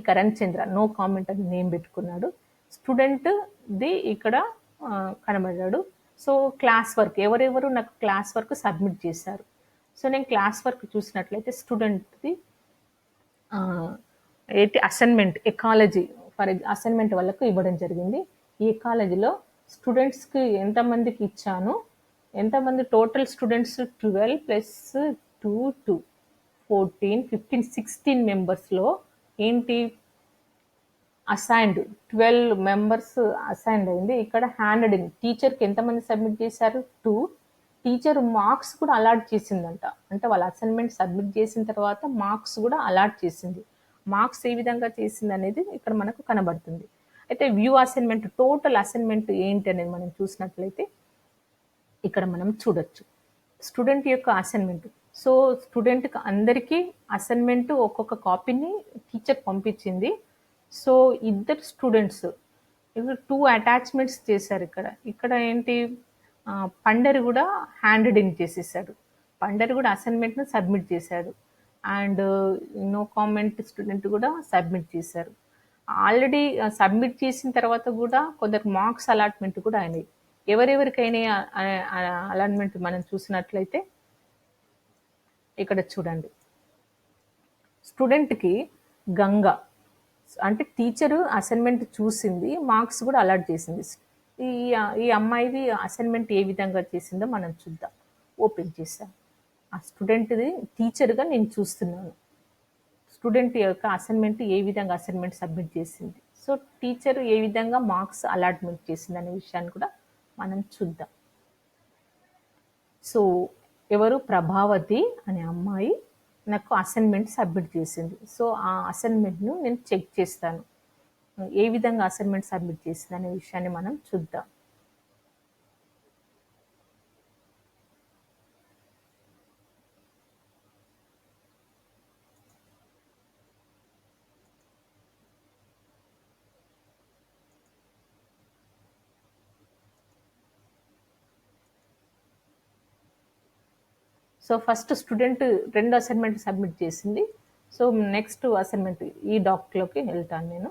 కరణ్ చంద్ర నో కామెంట్ అని నేమ్ పెట్టుకున్నాడు. స్టూడెంట్‌ది ఇక్కడ కనబడ్డాడు. సో, క్లాస్ వర్క్ ఎవరెవరు నాకు క్లాస్ వర్క్ సబ్మిట్ చేశారు. సో, నేను క్లాస్ వర్క్ చూసినట్లయితే స్టూడెంట్‌ది అసైన్మెంట్ ఎకాలజీ అసైన్మెంట్ వాళ్ళకు ఇవ్వడం జరిగింది. ఈ ఎకాలజీలో స్టూడెంట్స్‌కి ఎంతమందికి ఇచ్చాను, ఎంతమంది టోటల్ స్టూడెంట్స్ 12 ప్లస్ 2, 2 14, 15, 16 మెంబర్స్‌లో ఏంటి అసైన్డ్ 12 మెంబర్స్ అసైన్డ్ అయింది. ఇక్కడ హ్యాండెడ్ టీచర్కి ఎంతమంది సబ్మిట్ చేశారు 2. టీచర్ మార్క్స్ కూడా అలాట్ చేసిందంట. అంటే వాళ్ళ అసైన్మెంట్ సబ్మిట్ చేసిన తర్వాత మార్క్స్ కూడా అలాట్ చేసింది. మార్క్స్ ఏ విధంగా చేసింది అనేది ఇక్కడ మనకు కనబడుతుంది. అయితే వ్యూ అసైన్మెంట్ టోటల్ అసైన్మెంట్ ఏంటి అనేది మనం చూసినట్లయితే ఇక్కడ మనం చూడొచ్చు. స్టూడెంట్ యొక్క అసైన్మెంట్. సో, స్టూడెంట్‌కి అందరికీ అసైన్మెంట్ ఒక్కొక్క కాపీని టీచర్ పంపించింది. సో, ఇద్దరు స్టూడెంట్స్ ఇక్కడ 2 అటాచ్మెంట్స్ చేశారు ఇక్కడ. ఇక్కడ ఏంటి పండరి కూడా హ్యాండ్ రీడింగ్ చేసేసాడు. పండరి కూడా అసైన్మెంట్‌ని సబ్మిట్ చేశాడు. అండ్ నో కామెంట్ స్టూడెంట్ కూడా సబ్మిట్ చేశారు. ఆల్రెడీ సబ్మిట్ చేసిన తర్వాత కూడా కొందరికి మార్క్స్ అలాట్మెంట్ కూడా అయినాయి. ఎవరెవరికైనా అలాట్మెంట్ మనం చూసినట్లయితే ఇక్కడ చూడండి. స్టూడెంట్‌కి గంగ అంటే టీచరు అసైన్మెంట్ చూసింది, మార్క్స్ కూడా అలాట్ చేసింది. ఈ ఈ అమ్మాయిది అసైన్మెంట్ ఏ విధంగా చేసిందో మనం చూద్దాం. ఓపెన్ చేసాం. ఆ స్టూడెంట్‌ది టీచర్‌గా నేను చూస్తున్నాను. స్టూడెంట్ యొక్క అసైన్మెంట్ ఏ విధంగా అసైన్మెంట్ సబ్మిట్ చేసింది. సో, టీచర్ ఏ విధంగా మార్క్స్ అలాట్మెంట్ చేసింది అనే విషయాన్ని కూడా మనం చూద్దాం. సో, ఎవరు ప్రభావతి అనే అమ్మాయి నాకు అసైన్మెంట్ సబ్మిట్ చేసింది. సో, ఆ అసైన్మెంట్‌ను నేను చెక్ చేస్తాను. ఏ విధంగా అసైన్మెంట్ సబ్మిట్ చేసింది అనే విషయాన్ని మనం చూద్దాం. So, first student 2 assignment submit చేసింది. సో, నెక్స్ట్ అసైన్మెంట్ ఈ డాక్‌లోకి వెళ్తాను నేను.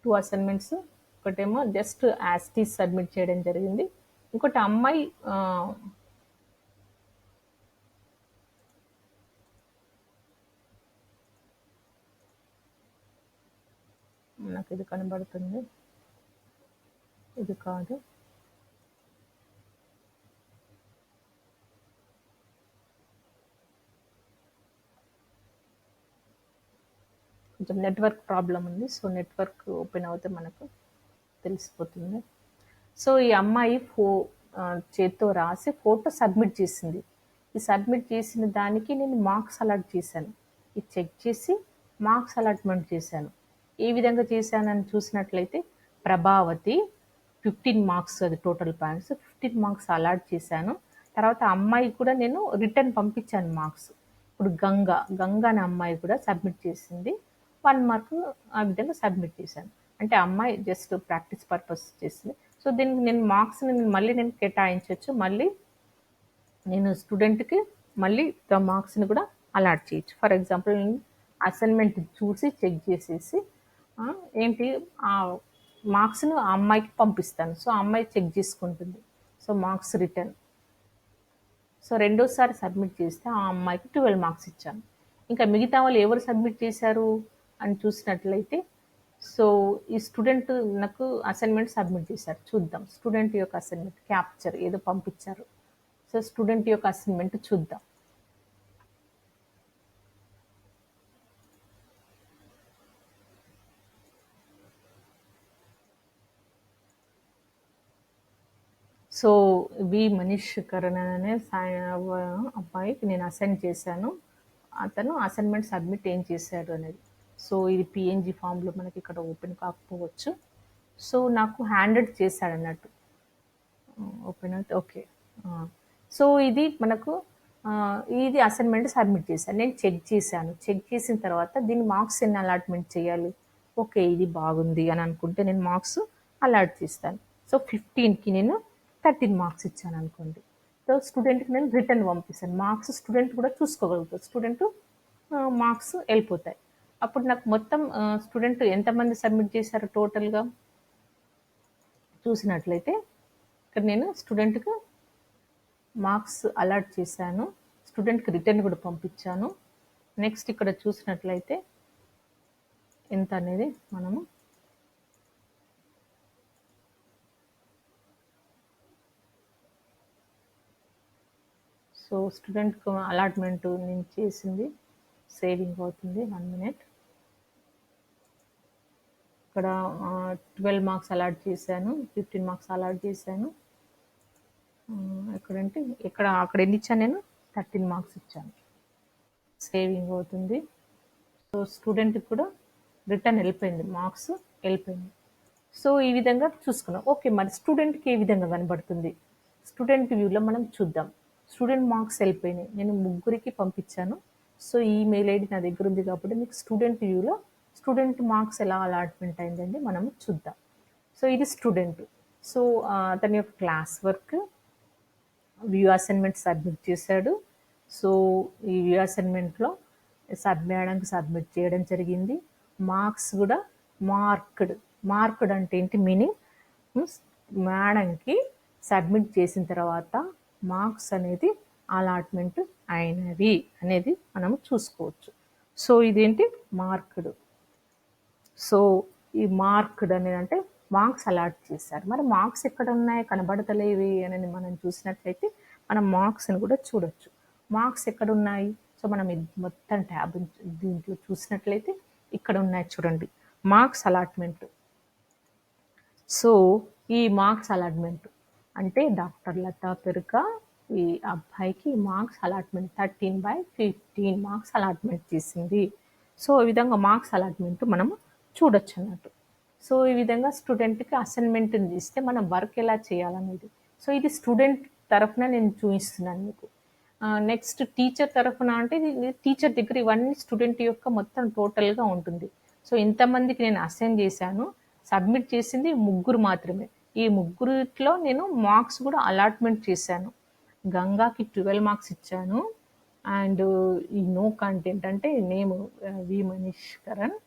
టూ అసైన్మెంట్స్ ఒకటేమో జస్ట్ యాజ్ టీజ్ సబ్మిట్ చేయడం జరిగింది. ఇంకోటి అమ్మాయి నాకు ఇది కనబడుతుంది, ఇది కాదు. కొంచెం నెట్వర్క్ ప్రాబ్లం ఉంది. సో, నెట్వర్క్ ఓపెన్ అవుతే మనకు తెలిసిపోతుంది. సో, ఈ అమ్మాయి చేత్తో రాసి ఫోటో సబ్మిట్ చేసింది. ఈ సబ్మిట్ చేసిన దానికి నేను మార్క్స్ అలాట్ చేశాను. ఇది చెక్ చేసి మార్క్స్ అలాట్మెంట్ చేశాను. ఏ విధంగా చేశానని చూసినట్లయితే ప్రభావతి 15 మార్క్స్ అది టోటల్ పాయింట్స్ 15 మార్క్స్ అలాట్ చేశాను. తర్వాత అమ్మాయి కూడా నేను రిటర్న్ పంపించాను మార్క్స్. ఇప్పుడు గంగ అనే అమ్మాయి కూడా సబ్మిట్ చేసింది. 1 మార్క్ ఆ విధంగా సబ్మిట్ చేశాను. అంటే అమ్మాయి జస్ట్ ప్రాక్టీస్ పర్పస్ చేసింది. సో, దీనికి నేను మార్క్స్ని మళ్ళీ నేను కేటాయించవచ్చు. మళ్ళీ నేను స్టూడెంట్‌కి మళ్ళీ మార్క్స్ని కూడా అలాట్ చేయొచ్చు. ఫర్ ఎగ్జాంపుల్ నేను అసైన్మెంట్ చూసి చెక్ చేసేసి ఆ! ఏంటి మార్క్స్‌ను ఆ అమ్మాయికి పంపిస్తాను. సో, ఆ అమ్మాయి చెక్ చేసుకుంటుంది. So, marks return. సో, రెండోసారి సబ్మిట్ చేస్తే ఆ అమ్మాయికి 12 మార్క్స్ ఇచ్చాను. ఇంకా మిగతా వాళ్ళు ఎవరు సబ్మిట్ చేశారు అని చూసినట్లయితే, సో, ఈ స్టూడెంట్ నాకు అసైన్‌మెంట్ సబ్మిట్ చేశారు. చూద్దాం. స్టూడెంట్ యొక్క అసైన్‌మెంట్ క్యాప్చర్ ఏదో పంపించారు. సో, స్టూడెంట్ యొక్క అసైన్‌మెంట్ చూద్దాం. సో, మనీష్ కరణ్ అనే అబ్బాయికి నేను అసైన్ చేశాను. అతను అసైన్‌మెంట్ సబ్మిట్ ఏం చేశాడు అనేది. సో, ఇది పీఎన్‌జీ ఫార్మ్‌లో మనకి ఇక్కడ ఓపెన్ కాకపోవచ్చు. సో, నాకు హ్యాండెడ్ చేశాడన్నట్టు. ఓపెన్ అయితే ఓకే. ఆ! సో, ఇది మనకు ఇది అసైన్‌మెంట్ సబ్మిట్ చేశాను. నేను చెక్ చేశాను. చెక్ చేసిన తర్వాత దీని మార్క్స్ ఎన్ని అలాట్‌మెంట్ చేయాలి? ఓకే. ఇది బాగుంది అని అనుకుంటే నేను మార్క్స్ అలాట్ చేస్తాను. సో, 15కి నేను 13 మార్క్స్ ఇచ్చాననుకోండి. సో, స్టూడెంట్‌కి నేను రిటర్న్ పంపిస్తాను. మార్క్స్ స్టూడెంట్ కూడా చూసుకోగలుగుతారు. Student marks ఎళ్ళిపోతాయి. అప్పుడు నాకు మొత్తం స్టూడెంట్ ఎంతమంది సబ్మిట్ చేశారో టోటల్‌గా చూసినట్లయితే ఇక్కడ నేను స్టూడెంట్‌కి మార్క్స్ అలాట్ చేశాను. స్టూడెంట్‌కి రిటర్న్ కూడా పంపించాను. నెక్స్ట్ ఇక్కడ చూసినట్లయితే ఎంత అనేది మనము సో, స్టూడెంట్‌కి అలాట్‌మెంట్ నేను చేసింది సేవింగ్ అవుతుంది. 1 మినిట్. ఇక్కడ 12 మార్క్స్ అలాట్ చేశాను. 15 మార్క్స్ అలాట్ చేశాను. ఎక్కడంటే అక్కడ ఎన్ని ఇచ్చాను నేను? 13 మార్క్స్ ఇచ్చాను. సేవింగ్ అవుతుంది. సో, స్టూడెంట్‌కి కూడా రిటర్న్ ఎళ్ళిపోయింది. మార్క్స్ ఎళ్ళిపోయింది. సో, ఈ విధంగా చూసుకున్నాం. ఓకే. మరి స్టూడెంట్‌కి ఏ విధంగా కనబడుతుంది? స్టూడెంట్ వ్యూలో మనం చూద్దాం. స్టూడెంట్ మార్క్స్ ఎళ్ళిపోయినాయి. నేను ముగ్గురికి పంపించాను. సో, ఈ మెయిల్ ఐడీ నా దగ్గర ఉంది కాబట్టి మీకు స్టూడెంట్ వ్యూలో స్టూడెంట్ మార్క్స్ ఎలా అలాట్‌మెంట్ అయిందండి మనం చూద్దాం. సో, ఇది స్టూడెంట్. సో, అతని యొక్క class work view assignment submit చేశాడు. సో, ఈ వ్యూ అసైన్మెంట్‌లో మేడంకి సబ్మిట్ చేయడం జరిగింది. మార్క్స్ గూడా మార్క్డ్. మార్క్డ్ అంటే ఏంటి మీనింగ్? మీన్స్ మేడంకి సబ్మిట్ చేసిన తర్వాత మార్క్స్ అనేది అలాట్‌మెంట్ అయినవి అనేది మనం చూసుకోవచ్చు. సో, ఇదేంటి మార్క్డ్. సో, ఈ మార్క్డ్ అనేదంటే మార్క్స్ అలాట్ చేశారు. మరి మార్క్స్ ఎక్కడున్నాయి కనబడతలేవి అని మనం చూసినట్లయితే మనం మార్క్స్‌ని కూడా చూడొచ్చు. మార్క్స్ ఎక్కడున్నాయి? సో, మనం ఇది మొత్తం ట్యాబ్ దీంట్లో చూసినట్లయితే ఇక్కడ ఉన్నాయి చూడండి. Marks allotment. సో, ఈ మార్క్స్ అలాట్‌మెంట్ అంటే డాక్టర్ లతా పెరుక ఈ అబ్బాయికి మార్క్స్ అలాట్‌మెంట్ 13/15 మార్క్స్ అలాట్‌మెంట్ చేసింది. సో, ఈ విధంగా మార్క్స్ అలాట్‌మెంట్ మనము చూడొచ్చన్నట్టు. సో, ఈ విధంగా స్టూడెంట్‌కి అసైన్‌మెంట్‌ని ఇస్తే మనం వర్క్ ఎలా చేయాలనేది. సో, ఇది స్టూడెంట్ తరఫున నేను చూపిస్తున్నాను మీకు. నెక్స్ట్ టీచర్ తరఫున అంటే ఇది టీచర్ దగ్గర ఇవన్నీ స్టూడెంట్ యొక్క మొత్తం టోటల్‌గా ఉంటుంది. సో, ఇంతమందికి నేను అసైన్ చేశాను. సబ్మిట్ చేసింది ముగ్గురు మాత్రమే. ఈ ముగ్గురిట్లో నేను మార్క్స్ కూడా అలాట్‌మెంట్ చేశాను. గంగాకి 12 మార్క్స్ ఇచ్చాను. అండ్ ఈ నో కంటెంట్ అంటే నేమ్ మనీష్ కరణ్‌కి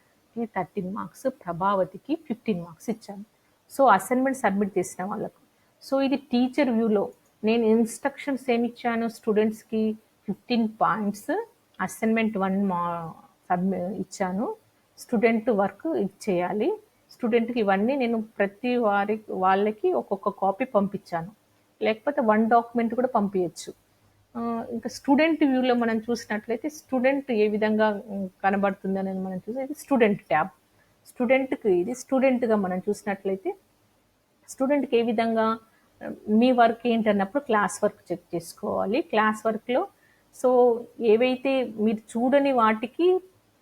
13 మార్క్స్, ప్రభావతికి 15 మార్క్స్ ఇచ్చాను. సో, అసైన్‌మెంట్ సబ్మిట్ చేసిన వాళ్ళకు. సో, ఇది టీచర్ వ్యూలో నేను ఇన్‌స్ట్రక్షన్స్ ఏమిచ్చాను స్టూడెంట్స్‌కి 15 పాయింట్స్ అసైన్‌మెంట్ 1 ఇచ్చాను. స్టూడెంట్ వర్క్ ఇది చేయాలి. స్టూడెంట్‌కి ఇవన్నీ నేను ప్రతి వాళ్ళకి ఒక్కొక్క కాపీ పంపించాను. లేకపోతే 1 డాక్యుమెంట్ కూడా పంపియచ్చు. ఇంకా స్టూడెంట్ వ్యూలో మనం చూసినట్లయితే స్టూడెంట్ ఏ విధంగా కనబడుతుందనేది మనం చూసి ఇది స్టూడెంట్ ట్యాబ్. స్టూడెంట్‌కి ఇది స్టూడెంట్‌గా మనం చూసినట్లయితే స్టూడెంట్‌కి ఏ విధంగా మీ వర్క్ ఏంటన్నప్పుడు క్లాస్ వర్క్ చెక్ చేసుకోవాలి. క్లాస్ వర్క్‌లో సో, ఏవైతే మీరు చూడని వాటికి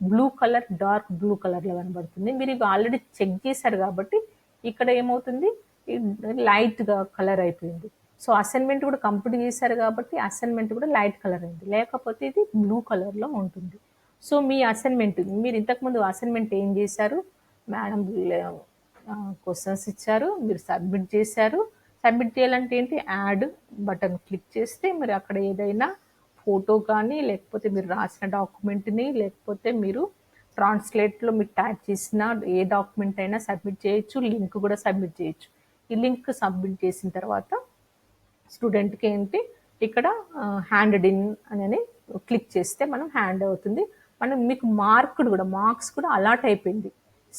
బ్లూ కలర్, డార్క్ బ్లూ కలర్‌లో కనబడుతుంది. మీరు ఇవి ఆల్రెడీ చెక్ చేశారు కాబట్టి ఇక్కడ ఏమవుతుంది లైట్‌గా కలర్ అయిపోయింది. సో, అసైన్‌మెంట్ కూడా కంప్లీట్ చేశారు కాబట్టి అసైన్‌మెంట్ కూడా లైట్ కలర్ అయింది. లేకపోతే ఇది బ్లూ కలర్‌లో ఉంటుంది. సో, మీ అసైన్‌మెంట్ మీరు ఇంతకుముందు అసైన్‌మెంట్ ఏం చేశారు? మేడం క్వెషన్స్ ఇచ్చారు. మీరు సబ్మిట్ చేశారు. సబ్మిట్ చేయాలంటే ఏంటి యాడ్ బటన్ క్లిక్ చేస్తే మరి అక్కడ ఏదైనా ఫోటో కానీ లేకపోతే మీరు రాసిన డాక్యుమెంట్‌ని లేకపోతే మీరు ట్రాన్స్లేట్లో మీరు టైప్ చేసిన ఏ డాక్యుమెంట్ అయినా సబ్మిట్ చేయొచ్చు, లింక్ కూడా సబ్మిట్ చేయొచ్చు. ఈ లింక్ సబ్మిట్ చేసిన తర్వాత స్టూడెంట్కి ఏంటి ఇక్కడ హ్యాండెడ్ ఇన్ అని క్లిక్ చేస్తే మనం హ్యాండ్ అవుతుంది. మనం మీకు మార్క్స్ కూడా అలాట్ అయిపోయింది.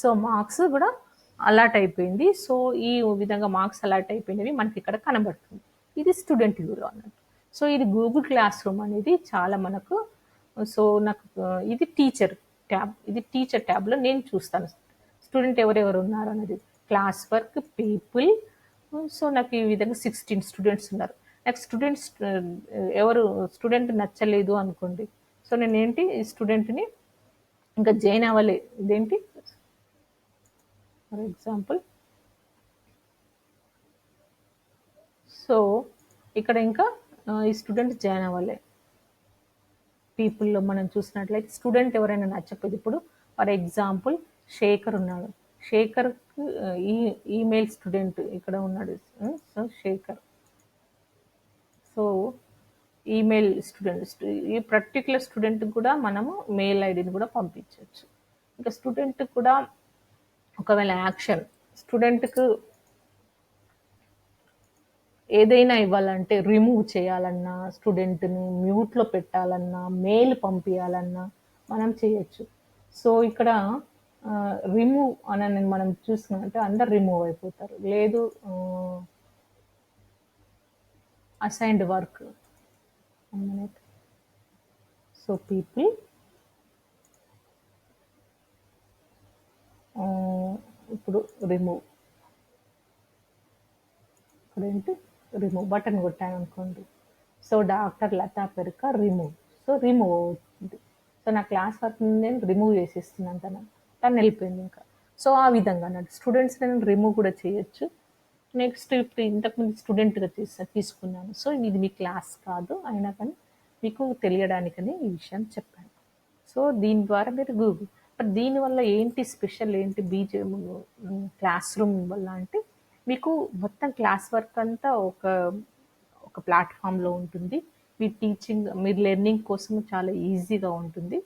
సో మార్క్స్ కూడా అలాట్ అయిపోయింది. సో ఈ విధంగా మార్క్స్ అలాట్ అయిపోయినవి మనకి ఇక్కడ కనబడుతుంది. ఇది స్టూడెంట్ వ్యూలో అన్నట్టు. సో ఇది గూగుల్ క్లాస్ రూమ్ అనేది చాలా మనకు. సో నాకు ఇది టీచర్ ట్యాబ్లో నేను చూస్తాను స్టూడెంట్ ఎవరెవరు ఉన్నారు అనేది. Class work, people. సో నాకు ఈ విధంగా 16 స్టూడెంట్స్ ఉన్నారు. నాకు స్టూడెంట్ నచ్చలేదు అనుకోండి, సో నేను ఏంటి ఈ స్టూడెంట్ని ఇంకా జాయిన్ అవ్వలే, ఇదేంటి ఫర్ ఎగ్జాంపుల్. సో ఇక్కడ ఇంకా ఈ స్టూడెంట్ జాయిన్ అవ్వలే. పీపుల్లో మనం చూసినట్లయితే స్టూడెంట్ ఎవరైనా నచ్చకపోతే, ఇప్పుడు ఫర్ ఎగ్జాంపుల్ శేఖర్ ఉన్నాడు, శేఖర్ ఈమెయిల్ స్టూడెంట్ ఇక్కడ ఉన్నాడు. So Shekhar, so email student, ఈ పర్టికులర్ స్టూడెంట్ కూడా మనము మెయిల్ ఐడిని కూడా పంపించవచ్చు. ఇంకా స్టూడెంట్ కూడా ఒకవేళ యాక్షన్ స్టూడెంట్కు ఏదైనా ఇవ్వాలంటే, రిమూవ్ చేయాలన్నా, స్టూడెంట్ని మ్యూట్లో పెట్టాలన్నా, మెయిల్ పంపించాలన్నా మనం చేయొచ్చు. సో ఇక్కడ రిమూవ్ అని మనం చూసుకున్నట్టే అందరు రిమూవ్ అయిపోతారు. లేదు అసైన్డ్ వర్క్, సో పీపుల్ ఇప్పుడు రిమూవ్, ఇక్కడేంటి రిమూవ్ బటన్ కొట్టాను అనుకోండి. So doctor Latha Peruka remove, so remove అవుతుంది. సో నా క్లాస్ వర్క్ నేను రిమూవ్ చేసేస్తున్నాను, తను వెళ్ళిపోయింది ఇంకా. సో ఆ విధంగా అన్నట్టు స్టూడెంట్స్ నేను రిమూవ్ కూడా చేయొచ్చు. నెక్స్ట్ ఇప్పుడు ఇంతకుముందు స్టూడెంట్గా తీసుకున్నాను. సో ఇది మీ క్లాస్ కాదు, అయినా కానీ మీకు తెలియడానికని ఈ విషయం చెప్పాను. సో దీని ద్వారా మీరు గూగుల్, బట్ దీనివల్ల ఏంటి స్పెషల్ ఏంటి క్లాస్ రూమ్ వల్ల అంటే, మీకు మొత్తం క్లాస్ వర్క్ అంతా ఒక ప్లాట్ఫామ్లో ఉంటుంది. మీ టీచింగ్, మీరు లెర్నింగ్ కోసం చాలా ఈజీగా ఉంటుంది.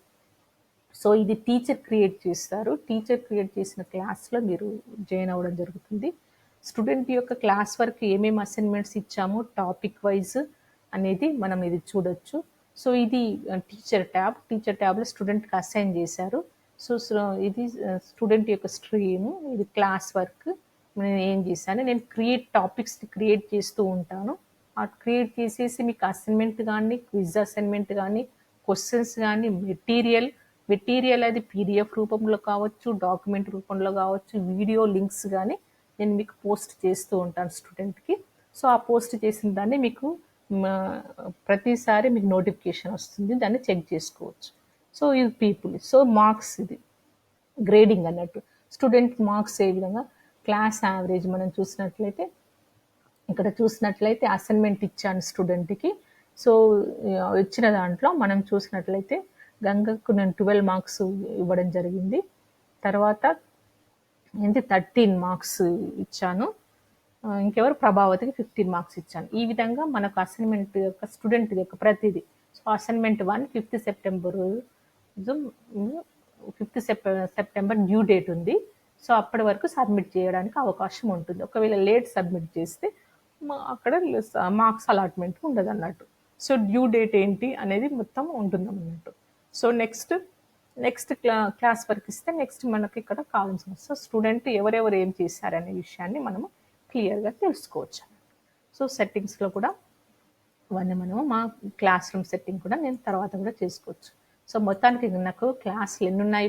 సో ఇది టీచర్ క్రియేట్ చేస్తారు. టీచర్ క్రియేట్ చేసిన క్లాస్లో మీరు జాయిన్ అవ్వడం జరుగుతుంది. స్టూడెంట్ యొక్క క్లాస్ వర్క్ ఏమేమి అసైన్మెంట్స్ ఇచ్చామో టాపిక్ వైజ్ అనేది మనం ఇది చూడొచ్చు. సో ఇది టీచర్ ట్యాబ్లో స్టూడెంట్కి అసైన్ చేశారు. సో ఇది స్టూడెంట్ యొక్క స్ట్రీమ్, ఇది క్లాస్ వర్క్. నేను ఏం చేశాను, నేను టాపిక్స్ క్రియేట్ చేస్తూ ఉంటాను. ఆ క్రియేట్ చేసేసి మీకు అసైన్మెంట్ కానీ, క్విజ్ అసైన్మెంట్ కానీ, క్వశ్చన్స్ కానీ, మెటీరియల్ అది పీడిఎఫ్ రూపంలో కావచ్చు, డాక్యుమెంట్ రూపంలో కావచ్చు, వీడియో లింక్స్ కానీ నేను మీకు పోస్ట్ చేస్తూ ఉంటాను స్టూడెంట్కి. సో ఆ పోస్ట్ చేసిన దాన్ని మీకు ప్రతిసారి మీకు నోటిఫికేషన్ వస్తుంది, దాన్ని చెక్ చేసుకోవచ్చు. సో ఇది పీపుల్. సో మార్క్స్, ఇది గ్రేడింగ్ అన్నట్టు. స్టూడెంట్ మార్క్స్ ఏ విధంగా క్లాస్ యావరేజ్ మనం చూసినట్లయితే, ఇక్కడ చూసినట్లయితే అసైన్మెంట్ ఇచ్చాను స్టూడెంట్కి. సో ఇచ్చిన దాంట్లో మనం చూసినట్లయితే గంగకు నేను 12 మార్క్స్ ఇవ్వడం జరిగింది. తర్వాత ఏంటి 13 మార్క్స్ ఇచ్చాను. ఇంకెవరు ప్రభావతికి 15 మార్క్స్ ఇచ్చాను. ఈ విధంగా మనకు అసైన్మెంట్ యొక్క స్టూడెంట్ యొక్క ప్రతిదీ. So assignment 1 5th September due date ఉంది. సో అప్పటి వరకు సబ్మిట్ చేయడానికి అవకాశం ఉంటుంది. ఒకవేళ లేట్ సబ్మిట్ చేస్తే అక్కడ మార్క్స్ అలాట్మెంట్ ఉండదు అన్నట్టు. సో డ్యూ డేట్ ఏంటి అనేది మొత్తం ఉంటుంది అన్నట్టు. సో నెక్స్ట్ క్లాస్ వర్క్ ఇస్తే నెక్స్ట్ మనకి ఇక్కడ కావాల్సిన, సో స్టూడెంట్ ఎవరెవరు ఏం చేశారనే విషయాన్ని మనము క్లియర్గా తెలుసుకోవచ్చు. సో సెట్టింగ్స్లో కూడా అవన్నీ మనము మా క్లాస్ రూమ్ సెట్టింగ్ కూడా నేను తర్వాత కూడా చేసుకోవచ్చు. సో మొత్తానికి నాకు క్లాసులు ఎన్ని ఉన్నాయి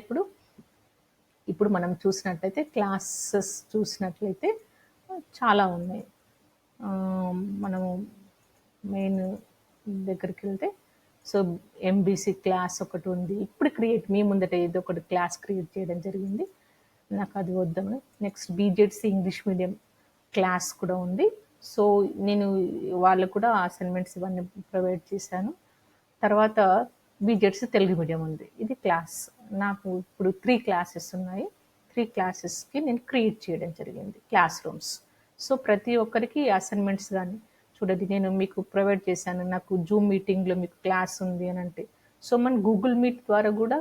ఇప్పుడు మనం చూసినట్లయితే క్లాసెస్ చూసినట్లయితే చాలా ఉన్నాయి. మనము మెయిన్ దగ్గరికి వెళ్తే, సో ఎంబీసీ క్లాస్ ఒకటి ఉంది. ఇప్పుడు మీ ముందట ఏదో ఒకటి క్లాస్ క్రియేట్ చేయడం జరిగింది, నాకు అది వద్దాము. Next BZC English medium class కూడా ఉంది. సో నేను వాళ్ళకు కూడా అసైన్మెంట్స్ ఇవన్నీ ప్రొవైడ్ చేశాను. తర్వాత బీజెడ్సీ తెలుగు మీడియం ఉంది. ఇది క్లాస్. నాకు ఇప్పుడు 3 క్లాసెస్ ఉన్నాయి. 3 క్లాసెస్కి నేను క్రియేట్ చేయడం జరిగింది క్లాస్ రూమ్స్. సో ప్రతి ఒక్కరికి అసైన్మెంట్స్ కానీ చూడండి, నేను మీకు ప్రొవైడ్ చేశాను. నాకు జూమ్ మీటింగ్లో మీకు క్లాస్ ఉంది అని అంటే, సో మన గూగుల్ మీట్ ద్వారా కూడా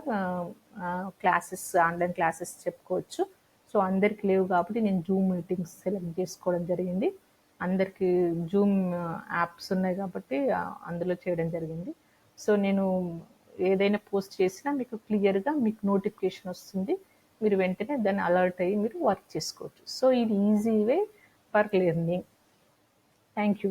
క్లాసెస్, ఆన్లైన్ క్లాసెస్ చెప్పుకోవచ్చు. సో అందరికి లేవు కాబట్టి నేను జూమ్ మీటింగ్స్ సెలెక్ట్ చేసుకోవడం జరిగింది. అందరికీ జూమ్ యాప్స్ ఉన్నాయి కాబట్టి అందులో చేయడం జరిగింది. సో నేను ఏదైనా పోస్ట్ చేసినా మీకు క్లియర్గా మీకు నోటిఫికేషన్ వస్తుంది. మీరు వెంటనే దాన్ని అలర్ట్ అయ్యి మీరు వర్క్ చేసుకోవచ్చు. సో ఇది easy way for learning. Thank you.